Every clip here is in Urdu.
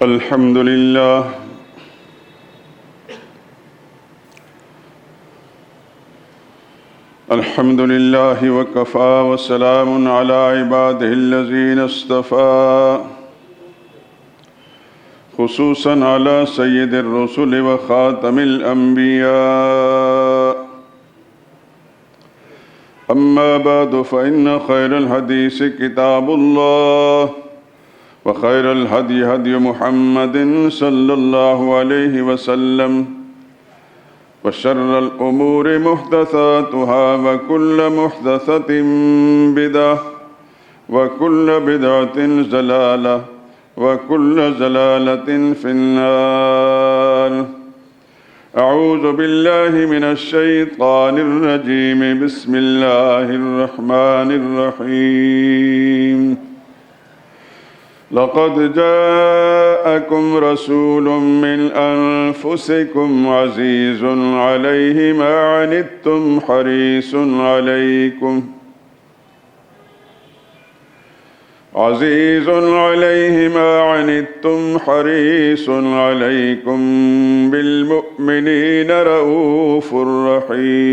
الحمد لله الحمد لله وكفى وسلام على عباده الذين اصطفى خصوصا على سيد الرسل وخاتم الأنبياء أما بعد فإن خير الحديث كتاب الله وخير الهدي هدي محمد صلى الله عليه وسلم وشر الأمور محدثاتها وكل محدثة بدعة وكل بدعة ضلالة وكل ضلالة في النار. أعوذ بالله من الشيطان الرجيم. بسم الله الرحمن الرحيم. لقد جاءكم رسول من أنفسكم عزيز عليه ما عنتم حريص عليكم حريص عليكم بالمؤمنين رؤوف رحيم.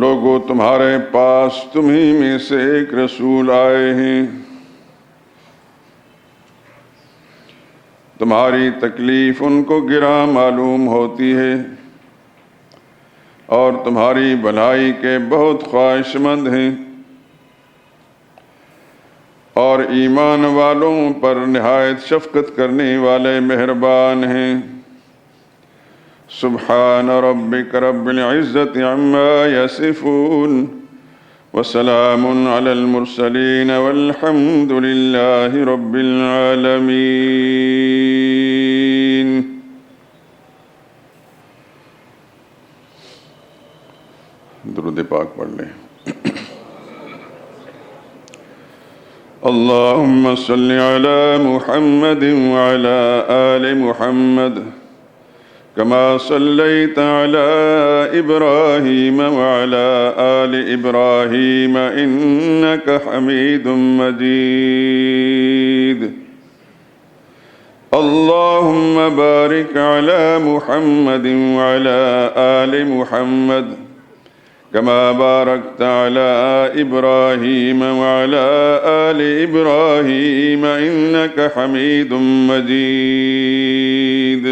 لوگو تمہارے پاس تمہیں میں سے ایک رسول آئے ہیں، تمہاری تکلیف ان کو گراں معلوم ہوتی ہے اور تمہاری بھلائی کے بہت خواہش مند ہیں، اور ایمان والوں پر نہایت شفقت کرنے والے مہربان ہیں۔ سبحان ربک رب العزت عما یصفون وسلام علی المرسلین والحمد للہ رب العالمین۔ درود پاک پڑھ لیں۔ اللہم صل علی محمد وعلی آل محمد كما صليت على إبراهيم وعلى آل إبراهيم إنك حميد مجيد. اللهم بارك على محمد وعلى آل محمد كما باركت على إبراهيم وعلى آل إبراهيم إنك حميد مجيد.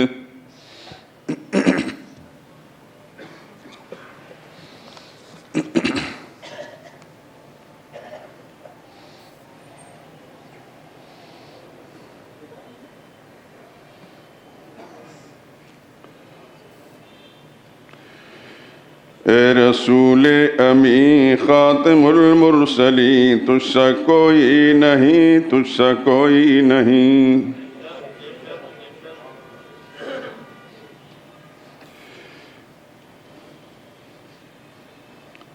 اے رسول امی خاتم المرسلین، تجھ سا کوئی نہیں، تجھ سا کوئی نہیں۔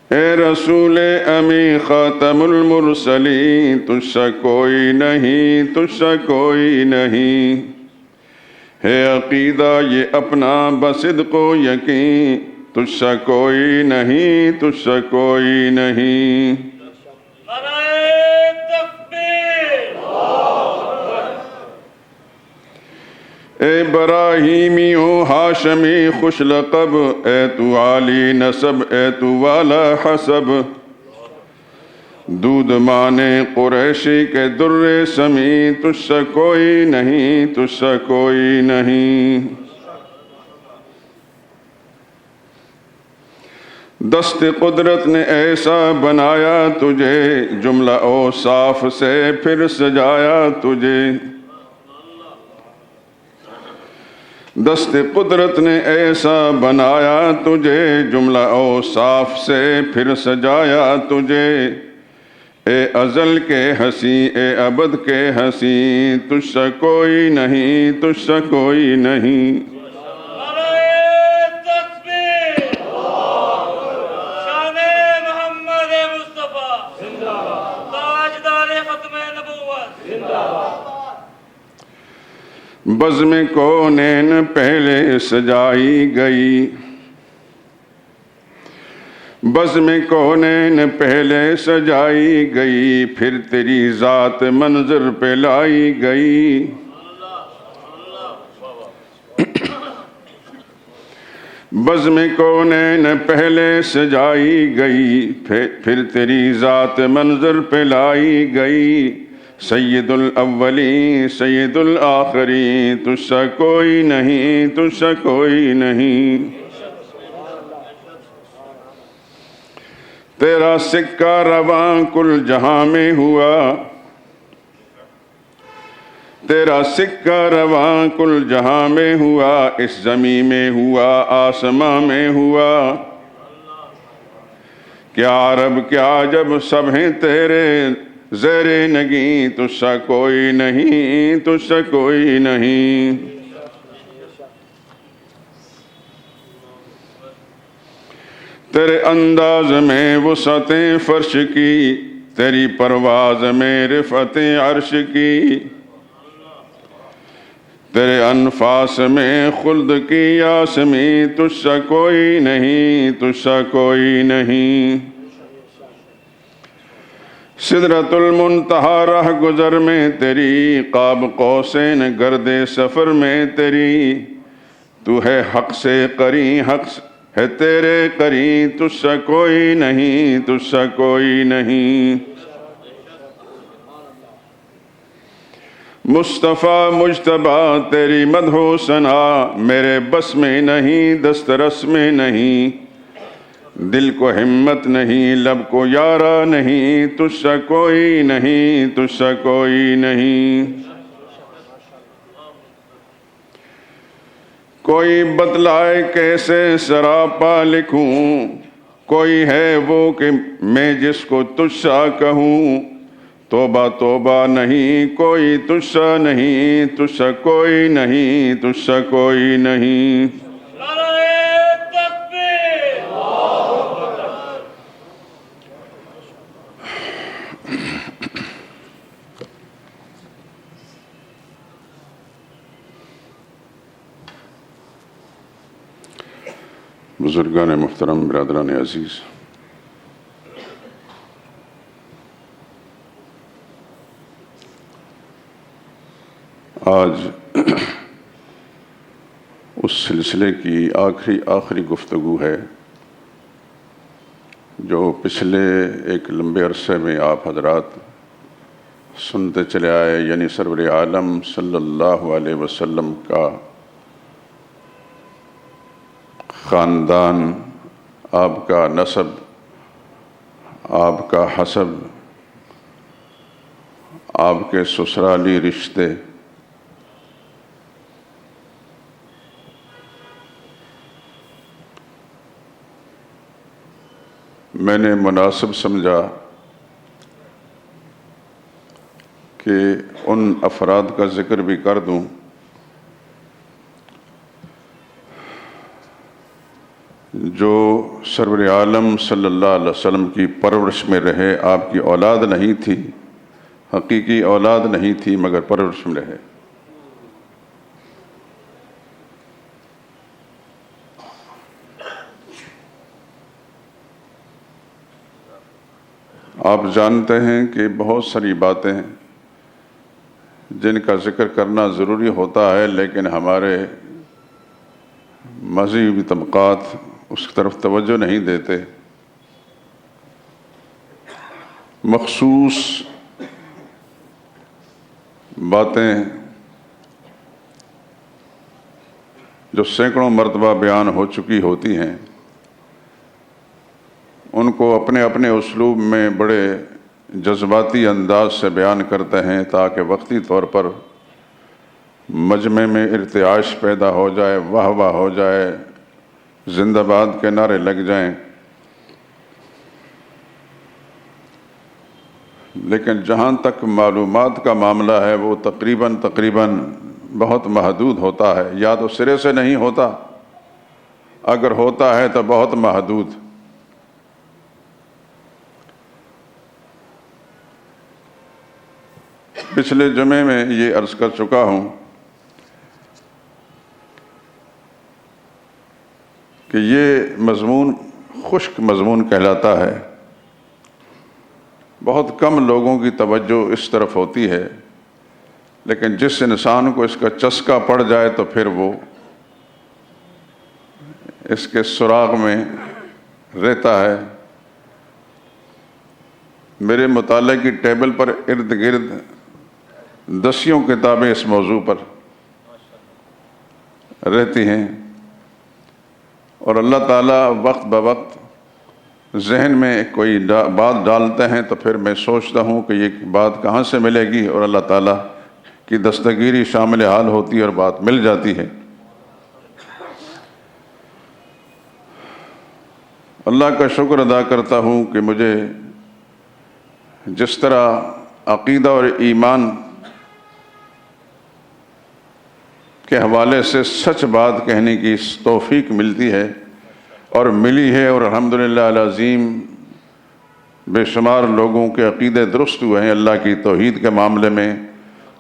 اے رسول امی خاتم المرسلین، تجھ سا کوئی نہیں، تجھ سا کوئی نہیں۔ ہے عقیدہ یہ اپنا بصدق و یقین، تجھ سا کوئی نہیں، تجھ سا کوئی نہیں۔ نعرہ تکبیر۔ اے براہیمی و ہاشمی خوش لقب، اے تو عالی نسب، اے تو والا حسب، دودھ مانے قریشی کے در سمی، تجھ سا کوئی نہیں، تجھ سا کوئی نہیں۔ دست قدرت نے ایسا بنایا تجھے، جملہ اوصاف سے پھر سجایا تجھے۔ دست قدرت نے ایسا بنایا تجھے، جملہ اوصاف سے پھر سجایا تجھے۔ اے ازل کے ہنسی، اے ابد کے ہنسی، تجھ سا کوئی نہیں، تجھ سا کوئی نہیں۔ بزم کونین پہلے سجائی گئی، بزم کونین پہلے سجائی گئی، پھر تیری ذات منظر پہ لائی گئی۔ بزم کونین پہلے سجائی گئی، پھر تیری ذات منظر پہ لائی گئی۔ سید الاولین سید الآخرین، تجھ سا کوئی نہیں، تجھ سا کوئی نہیں۔ تیرا سکہ رواں کل جہاں میں ہوا، تیرا سکہ رواں کل جہاں میں ہوا، اس زمین میں ہوا آسماں میں ہوا۔ کیا عرب کیا عجب سب ہیں تیرے زیر نگیں، تجھ سا کوئی نہیں، تجھ سا کوئی نہیں۔ تیرے انداز میں وسعت فرش کی، تیری پرواز میں رفعت عرش کی، تیرے انفاس میں خلد کی یاسمی، تجھ سا کوئی نہیں، تجھ سا کوئی نہیں۔ سدرۃ المنتہا رہ گزر میں تیری، قاب قوسین گرد سفر میں تیری، تو ہے حق سے قریب، حق ہے تیرے قریب، تجھ سا کوئی نہیں، تجھ سا کوئی نہیں۔ مصطفیٰ مجتبیٰ تیری مدح و ثنا، میرے بس میں نہیں، دسترس میں نہیں، دل کو ہمت نہیں، لب کو یارا نہیں، تجھ سا کوئی نہیں، تجھ سا کوئی نہیں۔ کوئی بتلائے کیسے سراپا لکھوں، کوئی ہے وہ کہ میں جس کو تجھ سا کہوں، توبہ توبہ نہیں کوئی تجھ سا نہیں، تجھ سا کوئی نہیں، تجھ سا کوئی نہیں۔ نعرہ تکبیر! بزرگان محترم، برادران عزیز، آج اس سلسلے کی آخری گفتگو ہے جو پچھلے ایک لمبے عرصے میں آپ حضرات سنتے چلے آئے، یعنی سرور عالم صلی اللہ علیہ وسلم کا خاندان، آپ کا نسب، آپ کا حسب، آپ کے سسرالی رشتے، میں نے مناسب سمجھا کہ ان افراد کا ذکر بھی کر دوں جو سرور عالم صلی اللہ علیہ وسلم کی پرورش میں رہے۔ آپ کی اولاد نہیں تھی، حقیقی اولاد نہیں تھی، مگر پرورش میں رہے۔ آپ جانتے ہیں کہ بہت ساری باتیں جن کا ذکر کرنا ضروری ہوتا ہے، لیکن ہمارے مذہبی طبقات اس کی طرف توجہ نہیں دیتے۔ مخصوص باتیں جو سینکڑوں مرتبہ بیان ہو چکی ہوتی ہیں، ان کو اپنے اپنے اسلوب میں بڑے جذباتی انداز سے بیان کرتے ہیں تاکہ وقتی طور پر مجمع میں ارتعاش پیدا ہو جائے، واہ واہ ہو جائے، زندہ باد کے نعرے لگ جائیں۔ لیکن جہاں تک معلومات کا معاملہ ہے وہ تقریباً بہت محدود ہوتا ہے، یا تو سرے سے نہیں ہوتا، اگر ہوتا ہے تو بہت محدود۔ پچھلے جمعے میں یہ عرض کر چکا ہوں کہ یہ مضمون خشک مضمون کہلاتا ہے. بہت کم لوگوں کی توجہ اس طرف ہوتی ہے، لیکن جس انسان کو اس کا چسکا پڑ جائے تو پھر وہ اس کے سراغ میں رہتا ہے. میرے مطالعے کی ٹیبل پر ارد گرد 10 کتابیں اس موضوع پر رہتی ہیں، اور اللہ تعالیٰ وقت بوقت ذہن میں کوئی بات ڈالتے ہیں تو پھر میں سوچتا ہوں کہ یہ بات کہاں سے ملے گی، اور اللہ تعالیٰ کی دستگیری شامل حال ہوتی ہے اور بات مل جاتی ہے. اللہ کا شکر ادا کرتا ہوں کہ مجھے جس طرح عقیدہ اور ایمان کے حوالے سے سچ بات کہنے کی توفیق ملتی ہے اور ملی ہے، اور الحمدللہ العظیم بے شمار لوگوں کے عقیدے درست ہوئے ہیں اللہ کی توحید کے معاملے میں،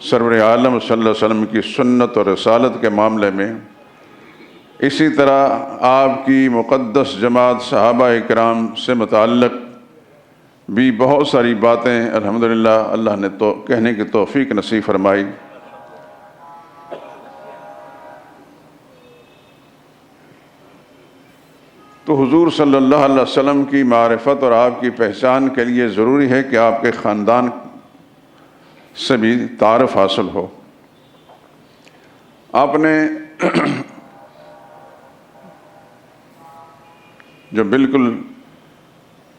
سرور عالم صلی اللہ علیہ وسلم کی سنت اور رسالت کے معاملے میں. اسی طرح آپ کی مقدس جماعت صحابہ کرام سے متعلق بھی بہت ساری باتیں الحمدللہ اللہ نے تو کہنے کی توفیق نصیب فرمائی. تو حضور صلی اللہ علیہ وسلم کی معرفت اور آپ کی پہچان کے لیے ضروری ہے کہ آپ کے خاندان سے بھی تعارف حاصل ہو. آپ نے جو بالکل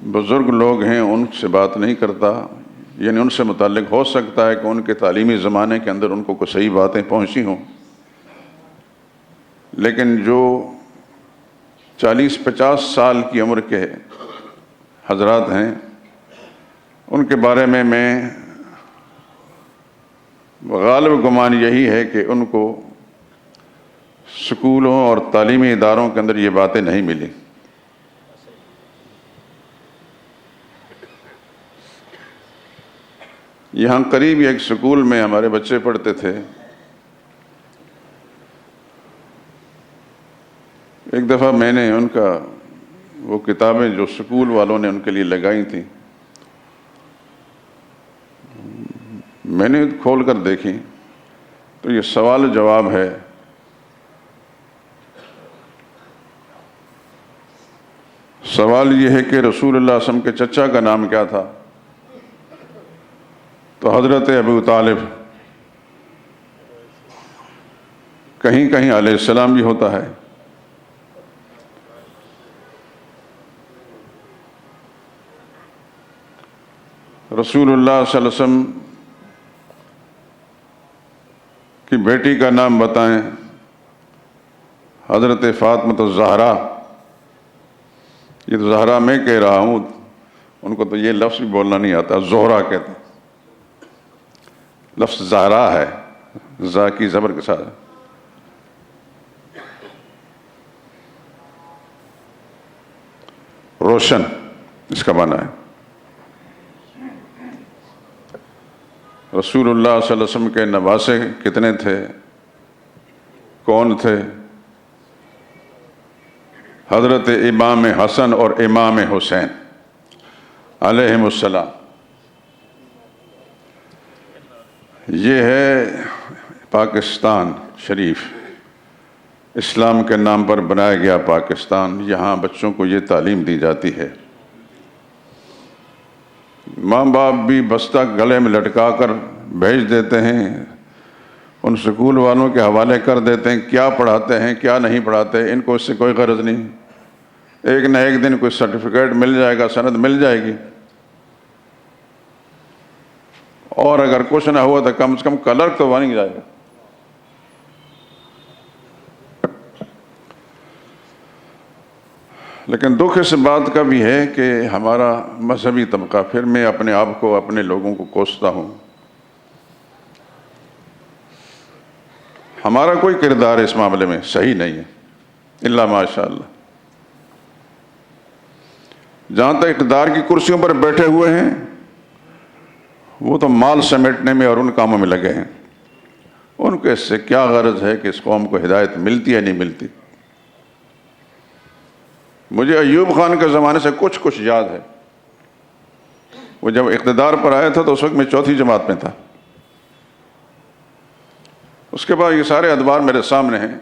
بزرگ لوگ ہیں ان سے بات نہیں کرتا، یعنی ان سے متعلق ہو سکتا ہے کہ ان کے تعلیمی زمانے کے اندر ان کو کوئی صحیح باتیں پہنچی ہوں، لیکن جو 40-50 سال کی عمر کے حضرات ہیں ان کے بارے میں غالب گمان یہی ہے کہ ان کو سکولوں اور تعلیمی اداروں کے اندر یہ باتیں نہیں ملی. یہاں قریب ایک سکول میں ہمارے بچے پڑھتے تھے. ایک دفعہ میں نے ان کا وہ کتابیں جو سکول والوں نے ان کے لیے لگائی تھیں میں نے کھول کر دیکھی تو یہ سوال جواب ہے. سوال یہ ہے کہ رسول اللہ صلی اللہ علیہ وسلم کے چچا کا نام کیا تھا؟ تو حضرت ابو طالب. کہیں کہیں علیہ السلام بھی ہوتا ہے. رسول اللہ صلی اللہ علیہ وسلم کی بیٹی کا نام بتائیں. حضرت فاطمہ الزہرا. یہ تو زہرا میں کہہ رہا ہوں، ان کو تو یہ لفظ بھی بولنا نہیں آتا، زہرا کہتے ہیں. لفظ زہرا ہے، زا کی زبر کے ساتھ. روشن اس کا معنی ہے. رسول اللہ صلی اللہ علیہ وسلم کے نواسے کتنے تھے؟ کون تھے؟ حضرت امام حسن اور امام حسین علیہم السلام. یہ ہے پاکستان شریف، اسلام کے نام پر بنایا گیا پاکستان. یہاں بچوں کو یہ تعلیم دی جاتی ہے. ماں باپ بھی بستہ گلے میں لٹکا کر بھیج دیتے ہیں، ان سکول والوں کے حوالے کر دیتے ہیں. کیا پڑھاتے ہیں کیا نہیں پڑھاتے ان کو اس سے کوئی غرض نہیں. ایک نہ ایک دن کوئی سرٹیفکیٹ مل جائے گا، سند مل جائے گی، اور اگر کچھ نہ ہوا تو کم سے کم کلرک تو بن جائے گا. لیکن دکھ اس بات کا بھی ہے کہ ہمارا مذہبی طبقہ، پھر میں اپنے آپ کو اپنے لوگوں کو کوستا ہوں، ہمارا کوئی کردار اس معاملے میں صحیح نہیں ہے الا ماشاء اللہ. جہاں تک اقتدار کی کرسیوں پر بیٹھے ہوئے ہیں وہ تو مال سمیٹنے میں اور ان کاموں میں لگے ہیں. ان کو اس سے کیا غرض ہے کہ اس قوم کو ہدایت ملتی ہے نہیں ملتی. مجھے ایوب خان کے زمانے سے کچھ یاد ہے. وہ جب اقتدار پر آیا تھا تو اس وقت میں 4تھی جماعت میں تھا. اس کے بعد یہ سارے ادوار میرے سامنے ہیں.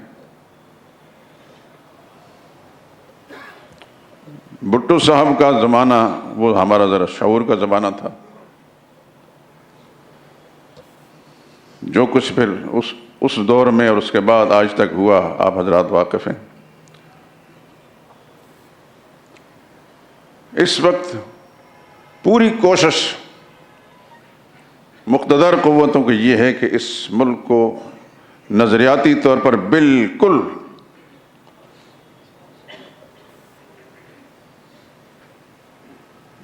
بھٹو صاحب کا زمانہ وہ ہمارا ذرا شعور کا زمانہ تھا. جو کچھ پھر اس دور میں اور اس کے بعد آج تک ہوا آپ حضرات واقف ہیں. اس وقت پوری کوشش مقتدر قوتوں کی یہ ہے کہ اس ملک کو نظریاتی طور پر بالکل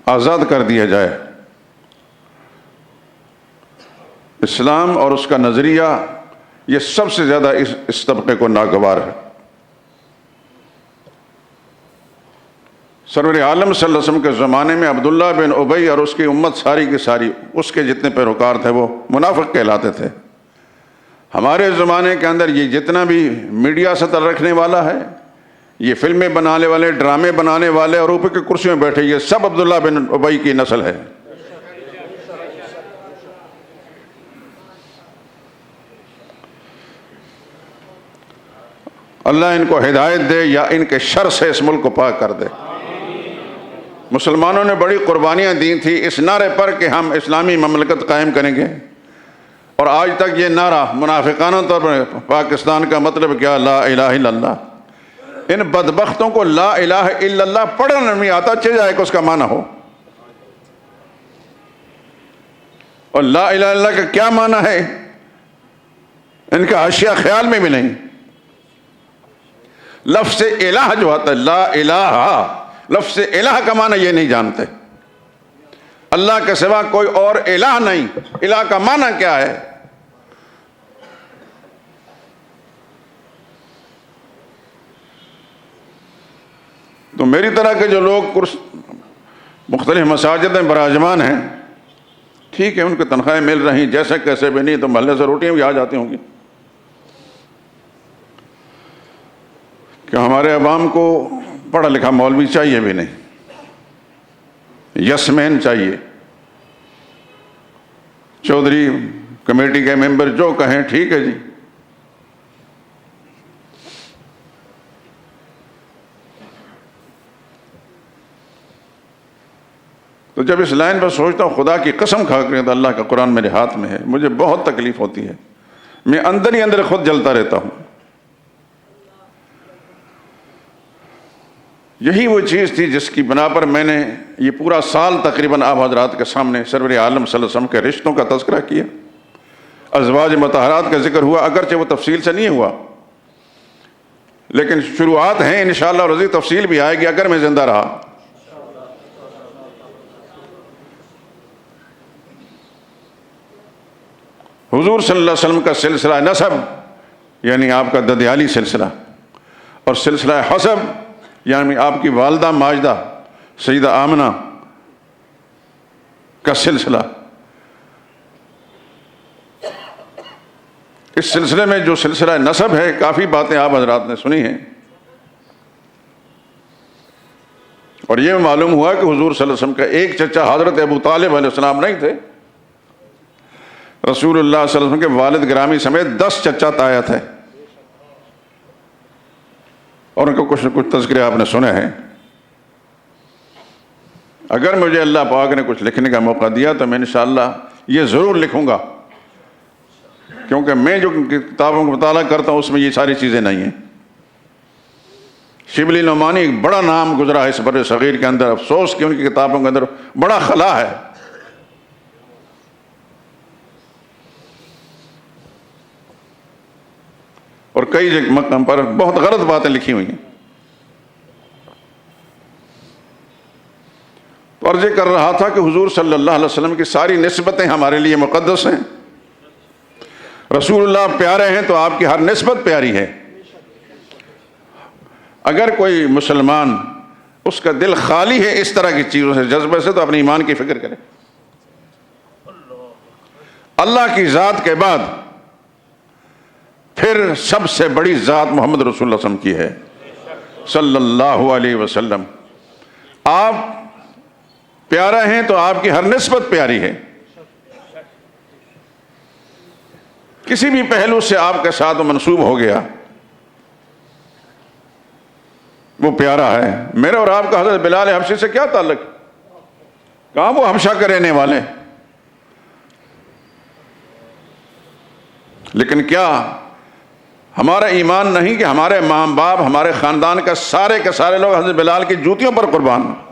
آزاد کر دیا جائے. اسلام اور اس کا نظریہ یہ سب سے زیادہ اس طبقے کو ناگوار ہے. سرور عالم صلی اللہ علیہ وسلم کے زمانے میں عبداللہ بن ابی اور اس کی امت ساری کی ساری اس کے جتنے پیروکار تھے وہ منافق کہلاتے تھے. ہمارے زمانے کے اندر یہ جتنا بھی میڈیا سے تعلق رکھنے والا ہے، یہ فلمیں بنانے والے، ڈرامے بنانے والے اور اوپر کی کرسیوں میں بیٹھے، یہ سب عبداللہ بن ابی کی نسل ہے. اللہ ان کو ہدایت دے یا ان کے شر سے اس ملک کو پاک کر دے. مسلمانوں نے بڑی قربانیاں دی تھیں اس نعرے پر کہ ہم اسلامی مملکت قائم کریں گے، اور آج تک یہ نعرہ منافقانہ طور پر پاکستان کا مطلب کیا؟ لا الہ الا اللہ. ان بدبختوں کو لا الہ الا اللہ پڑھنا نہیں آتا، چاہے جائے کہ اس کا معنی ہو. اور لا الہ الا اللہ کا کیا معنی ہے ان کا حاشیہ خیال میں بھی نہیں. لفظ الہ جو آتا ہے، لا الہ، لفظ الہ کا معنی یہ نہیں جانتے. اللہ کے سوا کوئی اور الہ نہیں. الہ کا معنی کیا ہے؟ تو میری طرح کے جو لوگ مختلف مساجد میں براجمان ہیں، ٹھیک ہے، ان کو تنخواہیں مل رہی جیسے کیسے بھی نہیں، تو محلے سے روٹیاں بھی آ جاتی ہوں گی. کہ ہمارے عوام کو پڑھا لکھا مولوی چاہیے بھی نہیں، یس مین چاہیے. چودھری کمیٹی کے ممبر جو کہیں ٹھیک ہے جی. تو جب اس لائن پر سوچتا ہوں، خدا کی قسم کھا کر، تو اللہ کا قرآن میرے ہاتھ میں ہے، مجھے بہت تکلیف ہوتی ہے. میں اندر ہی اندر خود جلتا رہتا ہوں. یہی وہ چیز تھی جس کی بنا پر میں نے یہ پورا سال تقریباً آپ حضرات کے سامنے سرور عالم صلی اللہ علیہ وسلم کے رشتوں کا تذکرہ کیا. ازواج مطہرات کا ذکر ہوا، اگرچہ وہ تفصیل سے نہیں ہوا، لیکن شروعات ہیں. انشاءاللہ رضی تفصیل بھی آئے گی اگر میں زندہ رہا. حضور صلی اللہ علیہ وسلم کا سلسلہ نسب یعنی آپ کا ددیالی سلسلہ، اور سلسلہ حسب یعنی آپ کی والدہ ماجدہ سیدہ آمنہ کا سلسلہ. اس سلسلے میں جو سلسلہ نسب ہے، کافی باتیں آپ حضرات نے سنی ہیں، اور یہ معلوم ہوا کہ حضور صلی اللہ علیہ وسلم کا ایک چچا حضرت ابو طالب علیہ السلام نہیں تھے. رسول اللہ صلی اللہ علیہ وسلم کے والد گرامی سمیت 10 چچا تایا تھے، اور ان کو کچھ نہ کچھ تذکرے آپ نے سنے ہیں. اگر مجھے اللہ پاک نے کچھ لکھنے کا موقع دیا تو میں انشاءاللہ یہ ضرور لکھوں گا، کیونکہ میں جو کتابوں کا مطالعہ کرتا ہوں اس میں یہ ساری چیزیں نہیں ہیں. شبلی نعمانی ایک بڑا نام گزرا ہے اس بر صغیر کے اندر، افسوس کہ ان کی کتابوں کے اندر بڑا خلا ہے. اور کئی مقام پر بہت غلط باتیں لکھی ہوئی ہیں. تو عرض کر رہا تھا کہ حضور صلی اللہ علیہ وسلم کی ساری نسبتیں ہمارے لیے مقدس ہیں. رسول اللہ پیارے ہیں تو آپ کی ہر نسبت پیاری ہے. اگر کوئی مسلمان اس کا دل خالی ہے اس طرح کی چیزوں سے، جذبے سے، تو اپنے ایمان کی فکر کرے. اللہ کی ذات کے بعد پھر سب سے بڑی ذات محمد رسول اللہ صلی اللہ علیہ وسلم کی ہے. صلی اللہ علیہ وسلم. آپ پیارا ہیں تو آپ کی ہر نسبت پیاری ہے. کسی بھی پہلو سے آپ کے ساتھ منسوب ہو گیا وہ پیارا ہے. میرا اور آپ کا حضرت بلال حبشی سے کیا تعلق؟ کہاں وہ حبشہ کے رہنے والے. لیکن کیا ہمارا ایمان نہیں کہ ہمارے ماں باپ ہمارے خاندان کا سارے کے سارے لوگ حضرت بلال کی جوتیوں پر قربان ہیں؟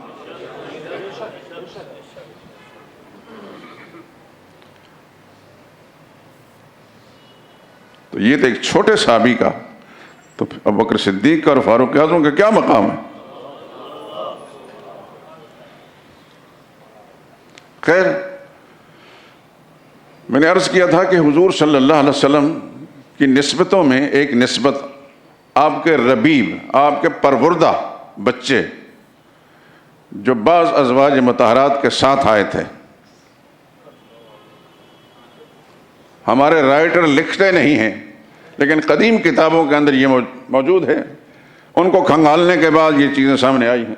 تو یہ تو ایک چھوٹے صحابی کا، تو ابوبکر صدیق کا اور فاروق اعظم کا کیا مقام ہے. خیر، میں نے عرض کیا تھا کہ حضور صلی اللہ علیہ وسلم کی نسبتوں میں ایک نسبت آپ کے ربیب، آپ کے پروردہ بچے جو بعض ازواج مطہرات کے ساتھ آئے تھے. ہمارے رائٹر لکھتے نہیں ہیں لیکن قدیم کتابوں کے اندر یہ موجود ہے. ان کو کھنگالنے کے بعد یہ چیزیں سامنے آئی ہیں.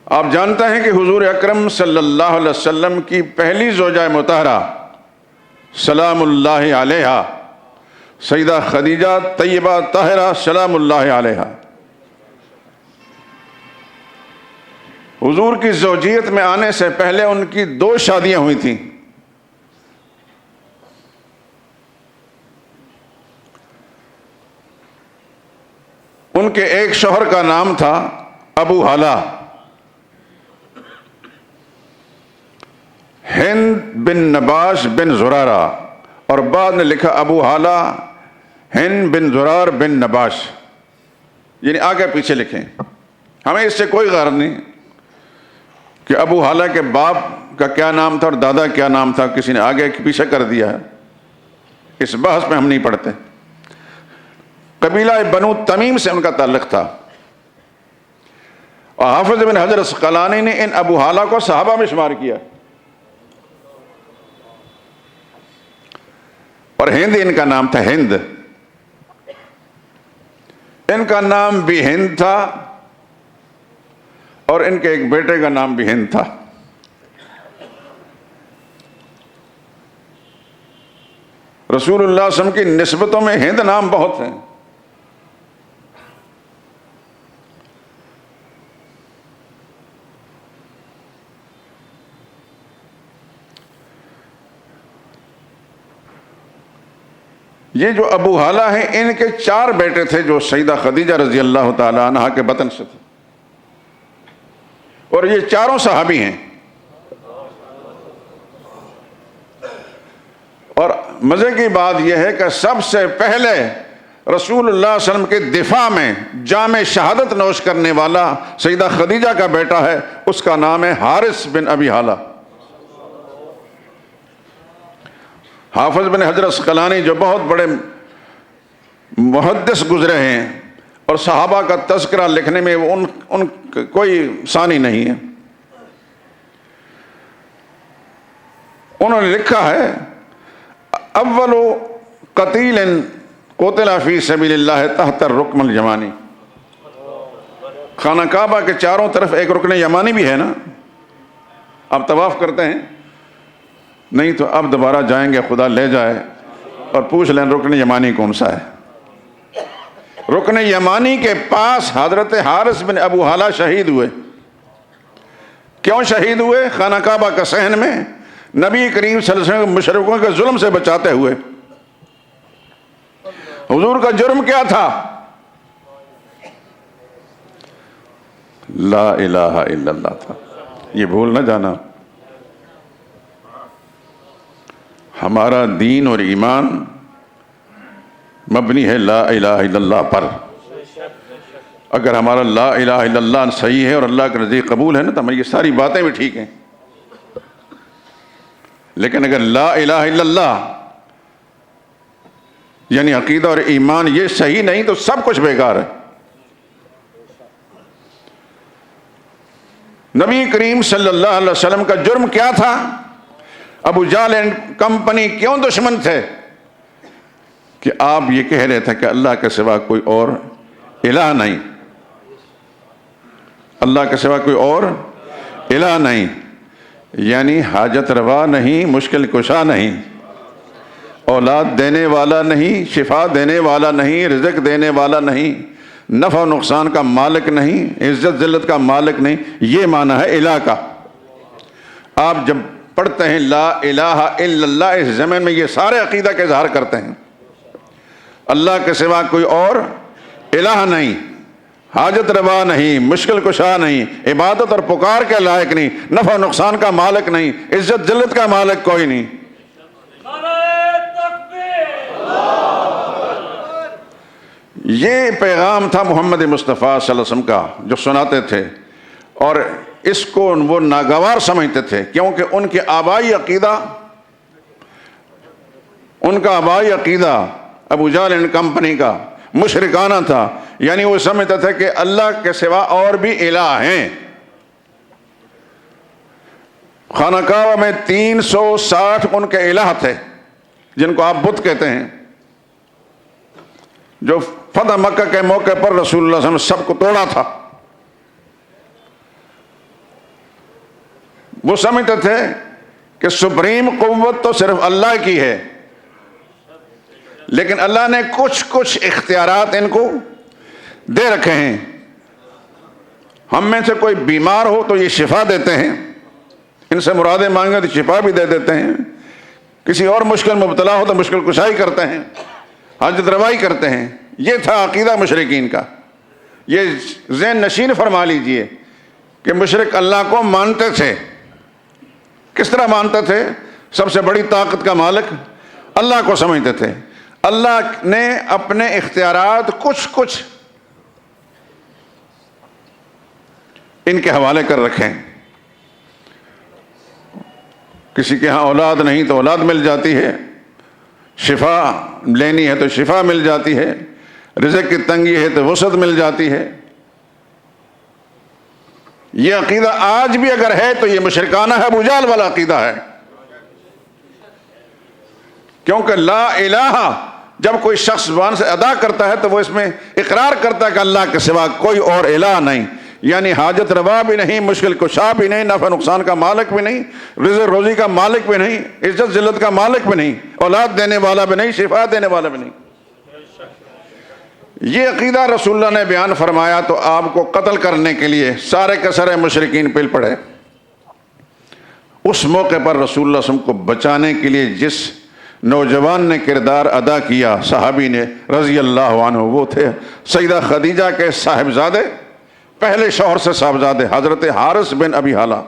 آپ جانتے ہیں کہ حضور اکرم صلی اللہ علیہ وسلم کی پہلی زوجہ مطہرہ سلام اللہ علیہا سیدہ خدیجہ طیبہ طاہرہ سلام اللہ علیہا، حضور کی زوجیت میں آنے سے پہلے ان کی 2 شادیاں ہوئی تھیں. ان کے ایک شوہر کا نام تھا ابو حالہ، ہند بن نباش بن زرارہ، اور بعد نے لکھا ابو حالہ ہند بن زرار بن نباش، یعنی آگے پیچھے لکھیں. ہمیں اس سے کوئی غرض نہیں کہ ابو حالہ کے باپ کا کیا نام تھا اور دادا کیا نام تھا، کسی نے آگے پیچھے کر دیا ہے. اس بحث میں ہم نہیں پڑھتے. قبیلہ بنو تمیم سے ان کا تعلق تھا. اور حافظ بن حجر اسقلانی نے ان ابو حالہ کو صحابہ میں شمار کیا. اور ہند ان کا نام تھا، ہند. ان کا نام بھی ہند تھا اور ان کے ایک بیٹے کا نام بھی ہند تھا. رسول اللہ صلی اللہ علیہ وسلم کی نسبتوں میں ہند نام بہت ہیں. یہ جو ابو حالہ ہیں ان کے 4 بیٹے تھے جو سیدہ خدیجہ رضی اللہ تعالی عنہ کے بطن سے تھے، اور یہ چاروں صحابی ہیں. اور مزے کی بات یہ ہے کہ سب سے پہلے رسول اللہ صلی اللہ علیہ وسلم کے دفاع میں جام شہادت نوش کرنے والا سیدہ خدیجہ کا بیٹا ہے، اس کا نام ہے حارث بن ابی حالہ. حافظ بن حجر اسقلانی جو بہت بڑے محدث گزرے ہیں اور صحابہ کا تذکرہ لکھنے میں ان کوئی ثانی نہیں ہے، انہوں نے لکھا ہے اول قتیل قتل فی سبیل اللہ تحت الرکن الیمانی. خانہ کعبہ کے چاروں طرف ایک رکن یمانی بھی ہے نا. آپ طواف کرتے ہیں؟ نہیں تو اب دوبارہ جائیں گے، خدا لے جائے اور پوچھ لیں رکن یمانی کون سا ہے. رکن یمانی کے پاس حضرت حارث بن ابو حالہ شہید ہوئے. کیوں شہید ہوئے؟ خانہ کعبہ کا صحن میں نبی کریم صلی اللہ علیہ وسلم مشرکوں کے ظلم سے بچاتے ہوئے. حضور کا جرم کیا تھا؟ لا الہ الا اللہ تھا. یہ بھول نہ جانا، ہمارا دین اور ایمان مبنی ہے لا الہ الا اللہ پر. اگر ہمارا لا الہ الا اللہ صحیح ہے اور اللہ کے نزدیک قبول ہے نا تو ہماری یہ ساری باتیں بھی ٹھیک ہیں. لیکن اگر لا الہ الا اللہ یعنی عقیدہ اور ایمان یہ صحیح نہیں تو سب کچھ بیکار ہے. نبی کریم صلی اللہ علیہ وسلم کا جرم کیا تھا؟ ابو جہل اینڈ کمپنی کیوں دشمن تھے؟ کہ آپ یہ کہہ رہے تھے کہ اللہ کے سوا کوئی اور الہ نہیں، اللہ کے سوا کوئی اور الہ نہیں، یعنی حاجت روا نہیں، مشکل کشا نہیں، اولاد دینے والا نہیں، شفا دینے والا نہیں، رزق دینے والا نہیں، نفع و نقصان کا مالک نہیں، عزت ذلت کا مالک نہیں، یہ معنی ہے الہ کا۔ آپ جب پڑھتے ہیں لا الہ الا اللہ، اس زمین میں یہ سارے عقیدہ کا اظہار کرتے ہیں، اللہ کے سوا کوئی اور الہ نہیں، حاجت روا نہیں، مشکل کشا نہیں، عبادت اور پکار کے لائق نہیں، نفع و نقصان کا مالک نہیں، عزت ذلت کا مالک کوئی نہیں۔ نعرہ تکبیر! یہ پیغام تھا محمد مصطفیٰ صلی اللہ علیہ وسلم کا جو سناتے تھے، اور اس کو وہ ناگوار سمجھتے تھے، کیونکہ ان کے آبائی عقیدہ، ان کا آبائی عقیدہ ابو جہل اینڈ کمپنی کا مشرکانہ تھا، یعنی وہ سمجھتے تھے کہ اللہ کے سوا اور بھی الہ ہیں۔ خانہ کعبہ میں 360 ان کے الہ تھے جن کو آپ بت کہتے ہیں، جو فتح مکہ کے موقع پر رسول اللہ صلی اللہ علیہ وسلم سب کو توڑا تھا۔ وہ سمجھتے تھے کہ سپریم قوت تو صرف اللہ کی ہے، لیکن اللہ نے کچھ اختیارات ان کو دے رکھے ہیں۔ ہم میں سے کوئی بیمار ہو تو یہ شفا دیتے ہیں، ان سے مرادیں مانگیں تو شفا بھی دے دیتے ہیں، کسی اور مشکل مبتلا ہو تو مشکل کشائی کرتے ہیں، حاجت روائی کرتے ہیں۔ یہ تھا عقیدہ مشرکین کا۔ یہ ذہن نشین فرما لیجئے کہ مشرک اللہ کو مانتے تھے۔ کس طرح مانتے تھے؟ سب سے بڑی طاقت کا مالک اللہ کو سمجھتے تھے۔ اللہ نے اپنے اختیارات کچھ ان کے حوالے کر رکھے ہیں۔ کسی کے ہاں اولاد نہیں تو اولاد مل جاتی ہے، شفا لینی ہے تو شفا مل جاتی ہے، رزق کی تنگی ہے تو وسعت مل جاتی ہے۔ یہ عقیدہ آج بھی اگر ہے تو یہ مشرکانہ ہے، ابو جہل والا عقیدہ ہے۔ کیونکہ لا الہ جب کوئی شخص زبان سے ادا کرتا ہے تو وہ اس میں اقرار کرتا ہے کہ اللہ کے سوا کوئی اور الہ نہیں، یعنی حاجت روا بھی نہیں، مشکل کشا بھی نہیں، نفع نقصان کا مالک بھی نہیں، رزق روزی کا مالک بھی نہیں، عزت ذلت کا مالک بھی نہیں، اولاد دینے والا بھی نہیں، شفا دینے والا بھی نہیں۔ یہ عقیدہ رسول اللہ نے بیان فرمایا تو آپ کو قتل کرنے کے لیے سارے کے سارے مشرکین پل پڑے۔ اس موقع پر رسول اللہ صلی اللہ علیہ وسلم کو بچانے کے لیے جس نوجوان نے کردار ادا کیا، صحابی نے رضی اللہ عنہ، وہ تھے سیدہ خدیجہ کے صاحبزادے، پہلے شوہر سے صاحبزادے حضرت حارث بن ابی حالہ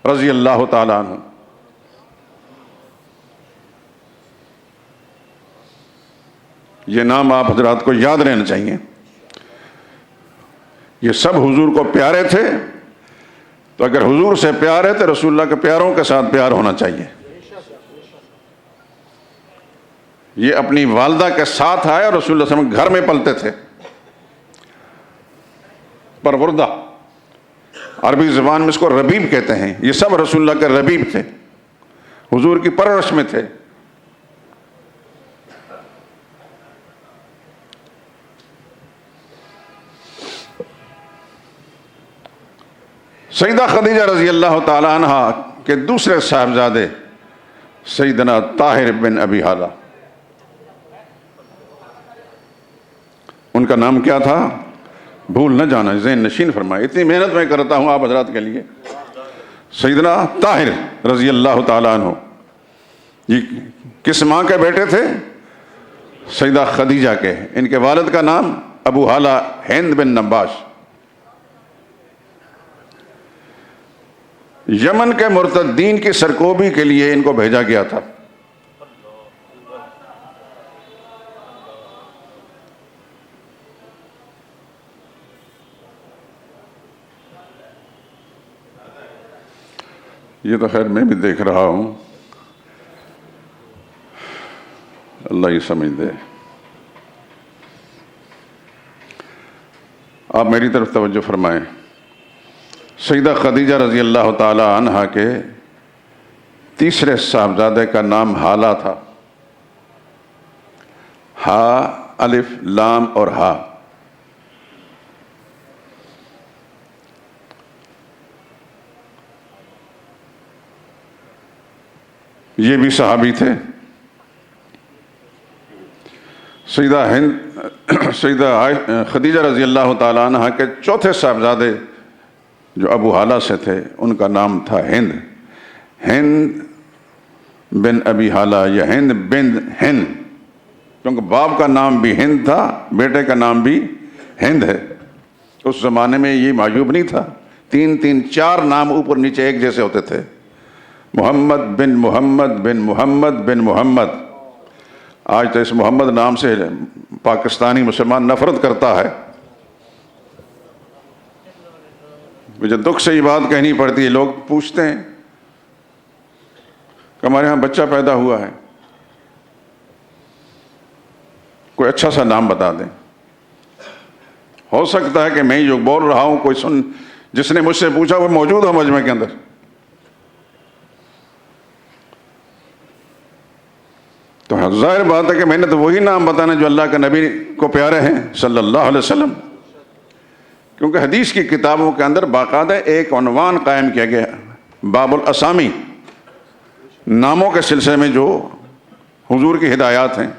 رضی اللہ تعالیٰ عنہ۔ یہ نام آپ حضرات کو یاد رہنا چاہیے۔ یہ سب حضور کو پیارے تھے، تو اگر حضور سے پیار ہے تو رسول اللہ کے پیاروں کے ساتھ پیار ہونا چاہیے۔ یہ اپنی والدہ کے ساتھ آئے اور رسول اللہ صلی اللہ علیہ وسلم گھر میں پلتے تھے، پروردہ، عربی زبان میں اس کو ربیب کہتے ہیں۔ یہ سب رسول اللہ کے ربیب تھے، حضور کی پرورش میں تھے۔ سیدہ خدیجہ رضی اللہ تعالی عنہ کے دوسرے صاحبزادے سیدنا طاہر بن ابی حالہ، ان کا نام کیا تھا؟ بھول نہ جانا، ذہن نشین فرمائے، اتنی محنت میں کرتا ہوں آپ حضرات کے لیے۔ سیدنا طاہر رضی اللہ تعالیٰ عنہ، یہ کس ماں کے بیٹے تھے؟ سیدہ خدیجہ کے۔ ان کے والد کا نام ابو حالہ ہند بن نباش۔ یمن کے مرتدین کی سرکوبی کے لیے ان کو بھیجا گیا تھا۔ یہ تو خیر میں بھی دیکھ رہا ہوں، اللہ یہ سمجھ دے۔ آپ میری طرف توجہ فرمائیں۔ سیدہ خدیجہ رضی اللہ تعالی عنہا کے تیسرے صاحبزادے کا نام حالہ تھا۔ ہا، الف، لام اور ہا. یہ بھی صحابی تھے. سیدہ خدیجہ رضی اللہ تعالیٰ عنہ کے چوتھے صاحبزادے جو ابو حالہ سے تھے ان کا نام تھا ہند. ہند بن ابی حالہ یا ہند بن ہند، کیونکہ باپ کا نام بھی ہند تھا، بیٹے کا نام بھی ہند ہے. اس زمانے میں یہ معیوب نہیں تھا، 3 نام اوپر نیچے ایک جیسے ہوتے تھے. محمد بن محمد بن محمد بن محمد. آج تو اس محمد نام سے پاکستانی مسلمان نفرت کرتا ہے. مجھے دکھ سے یہ بات کہنی پڑتی ہے. لوگ پوچھتے ہیں کہ ہمارے ہاں بچہ پیدا ہوا ہے، کوئی اچھا سا نام بتا دیں. ہو سکتا ہے کہ میں جو بول رہا ہوں کوئی جس نے مجھ سے پوچھا وہ موجود ہو مجمع کے اندر. تو ظاہر بات ہے کہ میں نے تو وہی نام بتانا جو اللہ کے نبی کو پیارے ہیں صلی اللہ علیہ وسلم. کیونکہ حدیث کی کتابوں کے اندر باقاعدہ ایک عنوان قائم کیا گیا، باب الاسامی، ناموں کے سلسلے میں جو حضور کی ہدایات ہیں.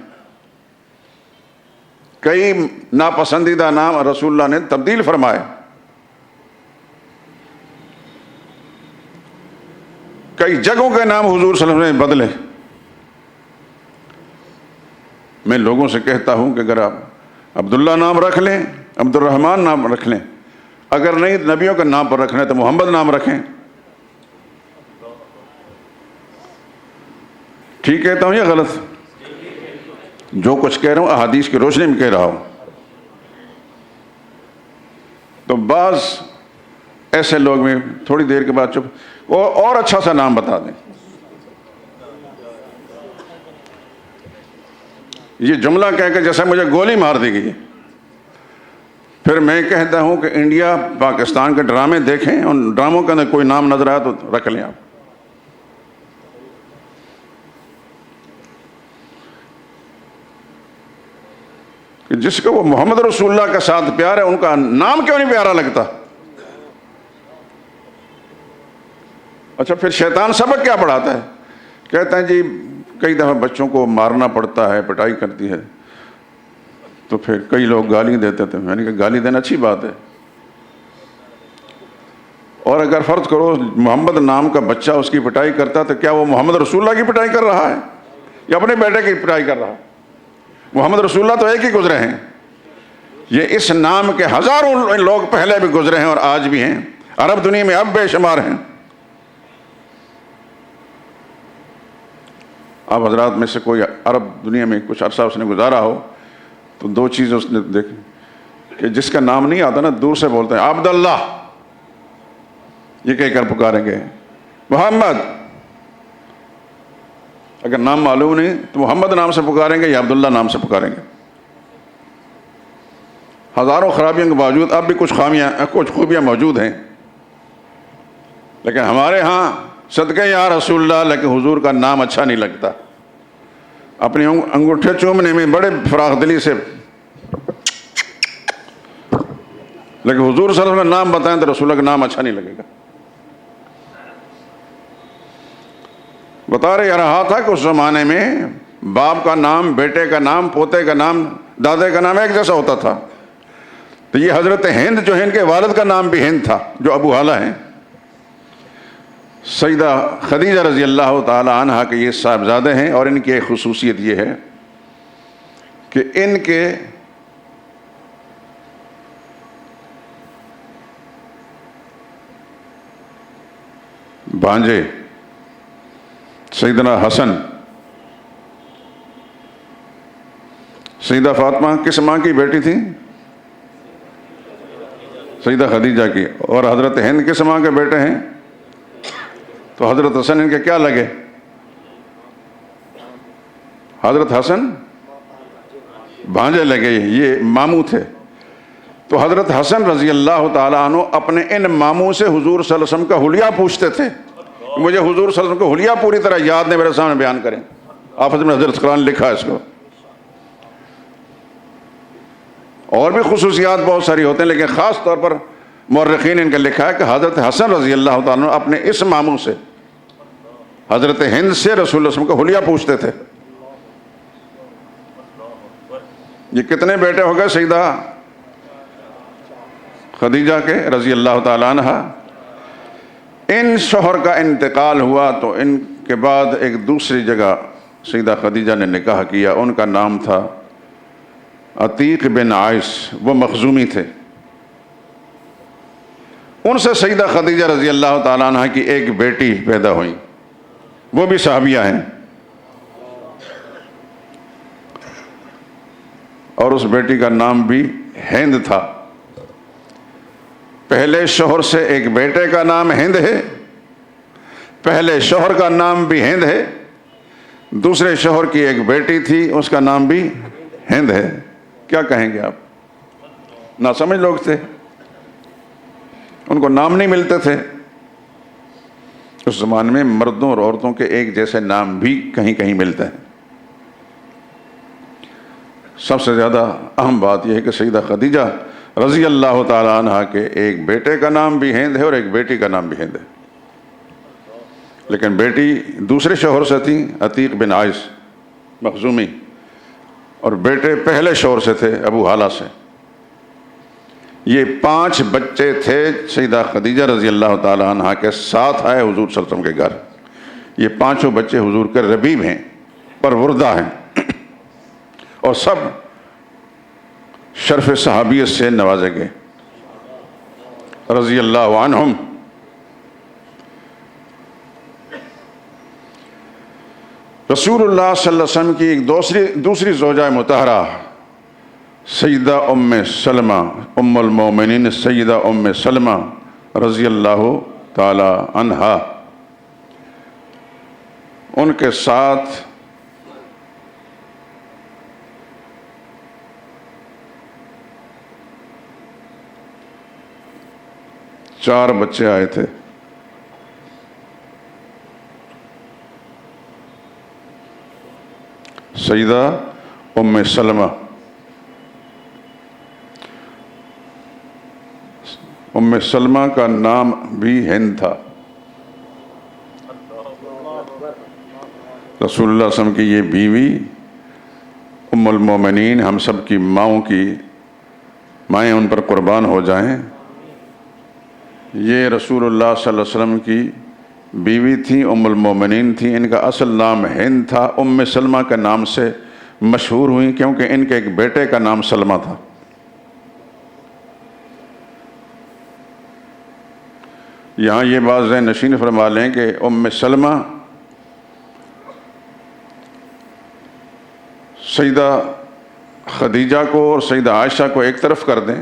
کئی ناپسندیدہ نام رسول اللہ نے تبدیل فرمائے، کئی جگہوں کے نام حضور صلی اللہ علیہ وسلم نے بدلے. میں لوگوں سے کہتا ہوں کہ اگر آپ عبداللہ نام رکھ لیں، عبد الرحمن نام رکھ لیں، اگر نہیں نبیوں کے نام پر رکھنا ہے تو محمد نام رکھیں. ٹھیک کہتا ہوں یا غلط؟ جو کچھ کہہ رہا ہوں احادیث کی روشنی میں کہہ رہا ہوں. تو بعض ایسے لوگ میں تھوڑی دیر کے بعد چپ اور اچھا سا نام بتا دیں. یہ جملہ کہہ کے جیسے مجھے گولی مار دی گئی. پھر میں کہتا ہوں کہ انڈیا پاکستان کے ڈرامے دیکھیں، ان ڈراموں کے اندر کوئی نام نظر آیا تو رکھ لیں آپ. کہ جس کو وہ محمد رسول اللہ کے ساتھ پیار ہے ان کا نام کیوں نہیں پیارا لگتا؟ اچھا پھر شیطان سبق کیا پڑھاتا ہے؟ کہتا ہے جی کئی دفعہ بچوں کو مارنا پڑتا ہے، پٹائی کرتی ہے، تو پھر کئی لوگ گالی دیتے تھے. میں نے کہا گالی دینا اچھی بات ہے، اور اگر فرض کرو محمد نام کا بچہ اس کی پٹائی کرتا تو کیا وہ محمد رسول اللہ کی پٹائی کر رہا ہے یا اپنے بیٹے کی پٹائی کر رہا ہے؟ محمد رسول اللہ تو ایک ہی گزرے ہیں. یہ اس نام کے ہزاروں لوگ پہلے بھی گزرے ہیں اور آج بھی ہیں. عرب دنیا میں اب بے شمار ہیں. آپ حضرات میں سے کوئی عرب دنیا میں کچھ عرصہ اس نے گزارا ہو تو 2 چیزیں اس نے دیکھی کہ جس کا نام نہیں آتا نا دور سے بولتے ہیں عبداللہ، یہ کہہ کر پکاریں گے. محمد، اگر نام معلوم نہیں تو محمد نام سے پکاریں گے یا عبداللہ نام سے پکاریں گے. ہزاروں خرابیوں کے باوجود اب بھی کچھ خوبیاں موجود ہیں، لیکن ہمارے ہاں صدقے یا رسول اللہ لیکن حضور کا نام اچھا نہیں لگتا. اپنی انگوٹھے چومنے میں بڑے فراخ دلی سے، لیکن حضور صلی اللہ علیہ وسلم نام بتائیں تو رسول اللہ کا نام اچھا نہیں لگے گا. بتا رہا تھا کہ اس زمانے میں باپ کا نام، بیٹے کا نام، پوتے کا نام، دادے کا نام ایک جیسا ہوتا تھا. تو یہ حضرت ہند جو ہے ان کے والد کا نام بھی ہند تھا جو ابو حالہ ہیں. سیدہ خدیجہ رضی اللہ تعالی عنہ کے یہ صاحبزادے ہیں، اور ان کی ایک خصوصیت یہ ہے کہ ان کے بھانجے سیدنا حسن، سیدہ فاطمہ کس ماں کی بیٹی تھی؟ سیدہ خدیجہ کی. اور حضرت ہند کس ماں کے بیٹے ہیں؟ تو حضرت حسن ان کے کیا لگے؟ حضرت حسن بھانجے لگے، یہ ماموں تھے. تو حضرت حسن رضی اللہ تعالیٰ عنہ اپنے ان ماموں سے حضور صلی اللہ علیہ وسلم کا حلیہ پوچھتے تھے. مجھے حضور صلی اللہ علیہ وسلم کا حلیہ پوری طرح یاد نہیں، میرے سامنے بیان کریں. حافظ ابن حجر اسقلانی نے لکھا ہے اس کو. اور بھی خصوصیات بہت ساری ہوتے ہیں، لیکن خاص طور پر مورخین ان کا لکھا ہے کہ حضرت حسن رضی اللہ تعالیٰ عنہ اپنے اس ماموں سے، حضرت ہند سے، رسول اللہ صلی اللہ علیہ وسلم کا حلیہ پوچھتے تھے۔ یہ کتنے بیٹے ہو گئے سیدہ خدیجہ کے رضی اللہ تعالیٰ عنہ؟ ان شوہر کا انتقال ہوا تو ان کے بعد ایک دوسری جگہ سیدہ خدیجہ نے نکاح کیا، ان کا نام تھا عتیق بن عائش، وہ مخزومی تھے۔ ان سے سیدہ خدیجہ رضی اللہ تعالیٰ عنہ کی ایک بیٹی پیدا ہوئی، وہ بھی صحابیہ ہیں، اور اس بیٹی کا نام بھی ہند تھا۔ پہلے شوہر سے ایک بیٹے کا نام ہند ہے، پہلے شوہر کا نام بھی ہند ہے، دوسرے شوہر کی ایک بیٹی تھی، اس کا نام بھی ہند ہے۔ کیا کہیں گے آپ؟ ناسمجھ لوگ تھے، ان کو نام نہیں ملتے تھے۔ اس زمانے میں مردوں اور عورتوں کے ایک جیسے نام بھی کہیں کہیں ملتے ہیں۔ سب سے زیادہ اہم بات یہ ہے کہ سیدہ خدیجہ رضی اللہ تعالیٰ عنہ کے ایک بیٹے کا نام بھی ہند ہے اور ایک بیٹی کا نام بھی ہند ہے، لیکن بیٹی دوسرے شوہر سے تھی، عتیق بن عائش مخزومی، اور بیٹے پہلے شوہر سے تھے، ابو حالہ سے۔ یہ 5 بچے تھے سیدہ خدیجہ رضی اللہ تعالیٰ عنہ کے ساتھ آئے حضور صلی اللہ علیہ وسلم کے گھر۔ یہ 5 بچے حضور کے ربیب ہیں، پروردہ ہیں، اور سب شرف صحابیت سے نوازے گئے رضی اللہ عنہم۔ رسول اللہ صلی اللہ علیہ وسلم کی ایک دوسری زوجہ مطہرہ سیدہ ام سلمہ، ام المومنین سیدہ ام سلمہ رضی اللہ تعالی عنہا، ان کے ساتھ چار بچے آئے تھے۔ سیدہ ام سلمہ، ام سلمہ کا نام بھی ہند تھا۔ رسول اللہ صلی اللہ علیہ وسلم کی یہ بیوی ام المومنین، ہم سب کی ماؤں کی مائیں ان پر قربان ہو جائیں، یہ رسول اللہ صلی اللہ علیہ وسلم کی بیوی تھی، ام المومنین تھی۔ ان کا اصل نام ہند تھا، ام سلمہ کے نام سے مشہور ہوئی کیونکہ ان کے ایک بیٹے کا نام سلمہ تھا۔ یہاں یہ بات ذہن نشین فرما لیں کہ ام سلمہ سیدہ خدیجہ کو اور سیدہ عائشہ کو ایک طرف کر دیں،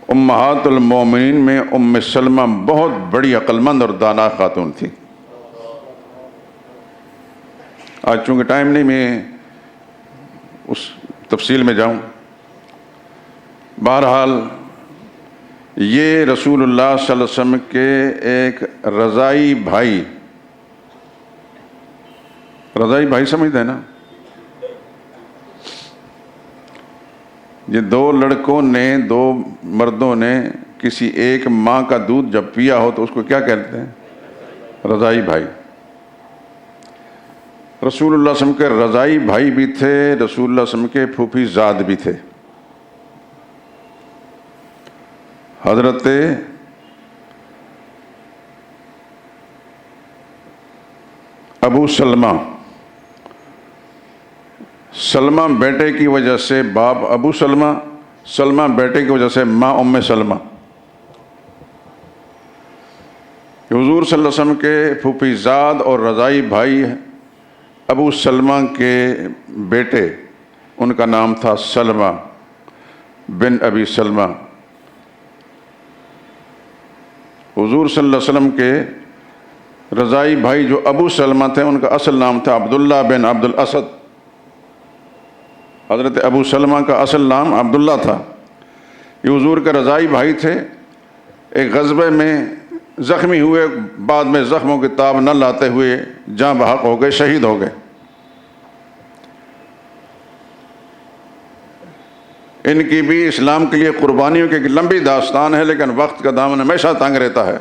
امہات المومنین میں ام سلمہ بہت بڑی عقلمند اور دانا خاتون تھی۔ آج چونکہ ٹائم نہیں میں اس تفصیل میں جاؤں، بہرحال یہ رسول اللہ صلی اللہ علیہ وسلم کے ایک رضائی بھائی سمجھتے ہیں نا، یہ 2 لڑکوں نے، 2 مردوں نے کسی ایک ماں کا دودھ جب پیا ہو تو اس کو کیا کہتے ہیں؟ رضائی بھائی۔ رسول اللہ صلی اللہ علیہ وسلم کے رضائی بھائی بھی تھے، رسول اللہ صلی اللہ علیہ وسلم کے پھوپھی زاد بھی تھے۔ حضرت ابو سلمہ بیٹے کی وجہ سے باپ ابو سلمہ بیٹے کی وجہ سے ماں ام سلمہ۔ حضور صلی اللہ علیہ وسلم کے پھوپھی زاد اور رضائی بھائی ابو سلمہ کے بیٹے، ان کا نام تھا سلمہ بن ابی سلمہ۔ حضور صلی اللہ علیہ وسلم کے رضائی بھائی جو ابو سلمہ تھے، ان کا اصل نام تھا عبداللہ بن عبد الاسد۔ حضرت ابو سلمہ کا اصل نام عبداللہ تھا۔ یہ حضور کے رضائی بھائی تھے، ایک غزوے میں زخمی ہوئے، بعد میں زخموں کی تاب نہ لاتے ہوئے جاں بحق ہو گئے، شہید ہو گئے۔ ان کی بھی اسلام کے لیے قربانیوں کی ایک لمبی داستان ہے، لیکن وقت کا دامن ہمیشہ تنگ رہتا ہے۔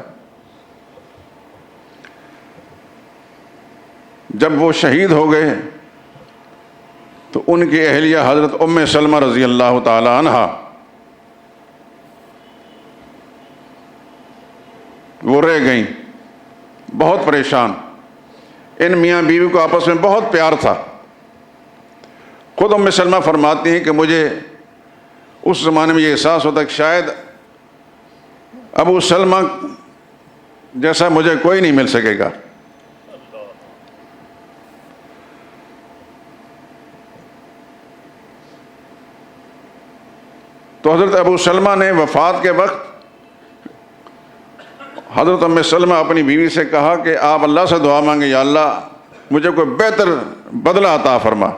جب وہ شہید ہو گئے تو ان کی اہلیہ حضرت ام سلمہ رضی اللہ تعالی عنہا وہ رہ گئیں، بہت پریشان۔ ان میاں بیوی کو آپس میں بہت پیار تھا۔ خود ام سلمہ فرماتی ہیں کہ مجھے اس زمانے میں یہ احساس ہوتا کہ شاید ابو سلمہ جیسا مجھے کوئی نہیں مل سکے گا۔ تو حضرت ابو سلمہ نے وفات کے وقت حضرت ام سلمہ اپنی بیوی سے کہا کہ آپ اللہ سے دعا مانگے، یا اللہ مجھے کوئی بہتر بدلہ عطا فرما،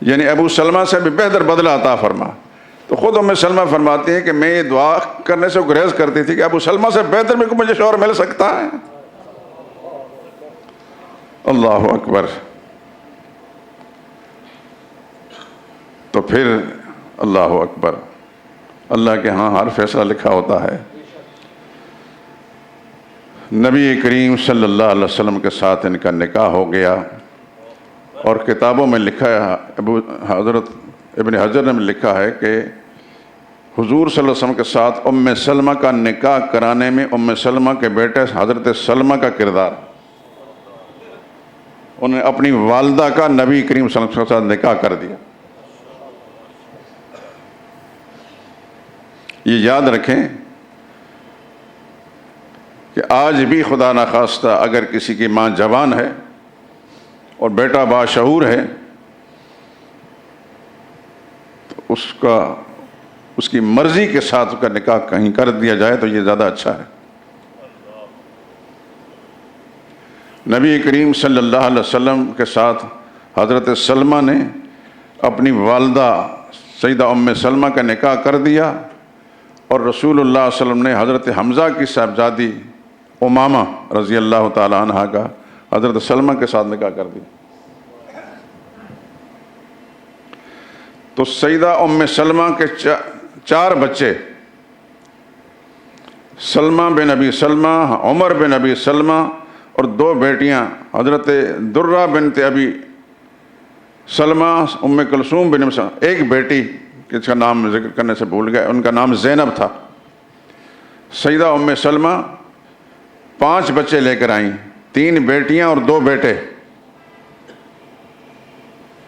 یعنی ابو سلمہ سے بھی بہتر بدلہ عطا فرما۔ تو خود ام سلمہ فرماتی ہیں کہ میں یہ دعا کرنے سے گریز کرتی تھی کہ ابو سلمہ سے بہتر میں مجھے شوہر مل سکتا ہے۔ اللہ اکبر۔ تو پھر اللہ اکبر، اللہ کے ہاں ہر فیصلہ لکھا ہوتا ہے۔ نبی کریم صلی اللہ علیہ وسلم کے ساتھ ان کا نکاح ہو گیا، اور کتابوں میں لکھا ہے، حضرت ابن حجر نے لکھا ہے کہ حضور صلی اللہ علیہ وسلم کے ساتھ ام سلمہ کا نکاح کرانے میں ام سلمہ کے بیٹے حضرت سلمہ کا کردار، انہوں نے اپنی والدہ کا نبی کریم صلی اللہ علیہ وسلم کے ساتھ نکاح کر دیا۔ یہ یاد رکھیں کہ آج بھی خدا نخواستہ اگر کسی کی ماں جوان ہے اور بیٹا باشعور ہے تو اس کی مرضی کے ساتھ اس کا نکاح کہیں کر دیا جائے تو یہ زیادہ اچھا ہے۔ نبی کریم صلی اللہ علیہ وسلم کے ساتھ حضرت سلمہ نے اپنی والدہ سیدہ ام سلمہ کا نکاح کر دیا، اور رسول اللہ صلی اللہ علیہ وسلم نے حضرت حمزہ کی صاحبزادی امامہ رضی اللہ تعالی عنہ کا حضرت سلمہ کے ساتھ نکاح کر دیا۔ تو سیدہ ام سلمہ کے 4 بچے، سلمہ بن ابی سلمہ، عمر بن ابی سلمہ، اور 2 بیٹیاں حضرت درہ بنت ابی سلمہ، ام کلثوم بن سلمہ، ایک بیٹی جس کا نام ذکر کرنے سے بھول گئے، ان کا نام زینب تھا۔ سیدہ ام سلمہ 5 بچے لے کر آئیں، 3 بیٹیاں اور 2 بیٹے،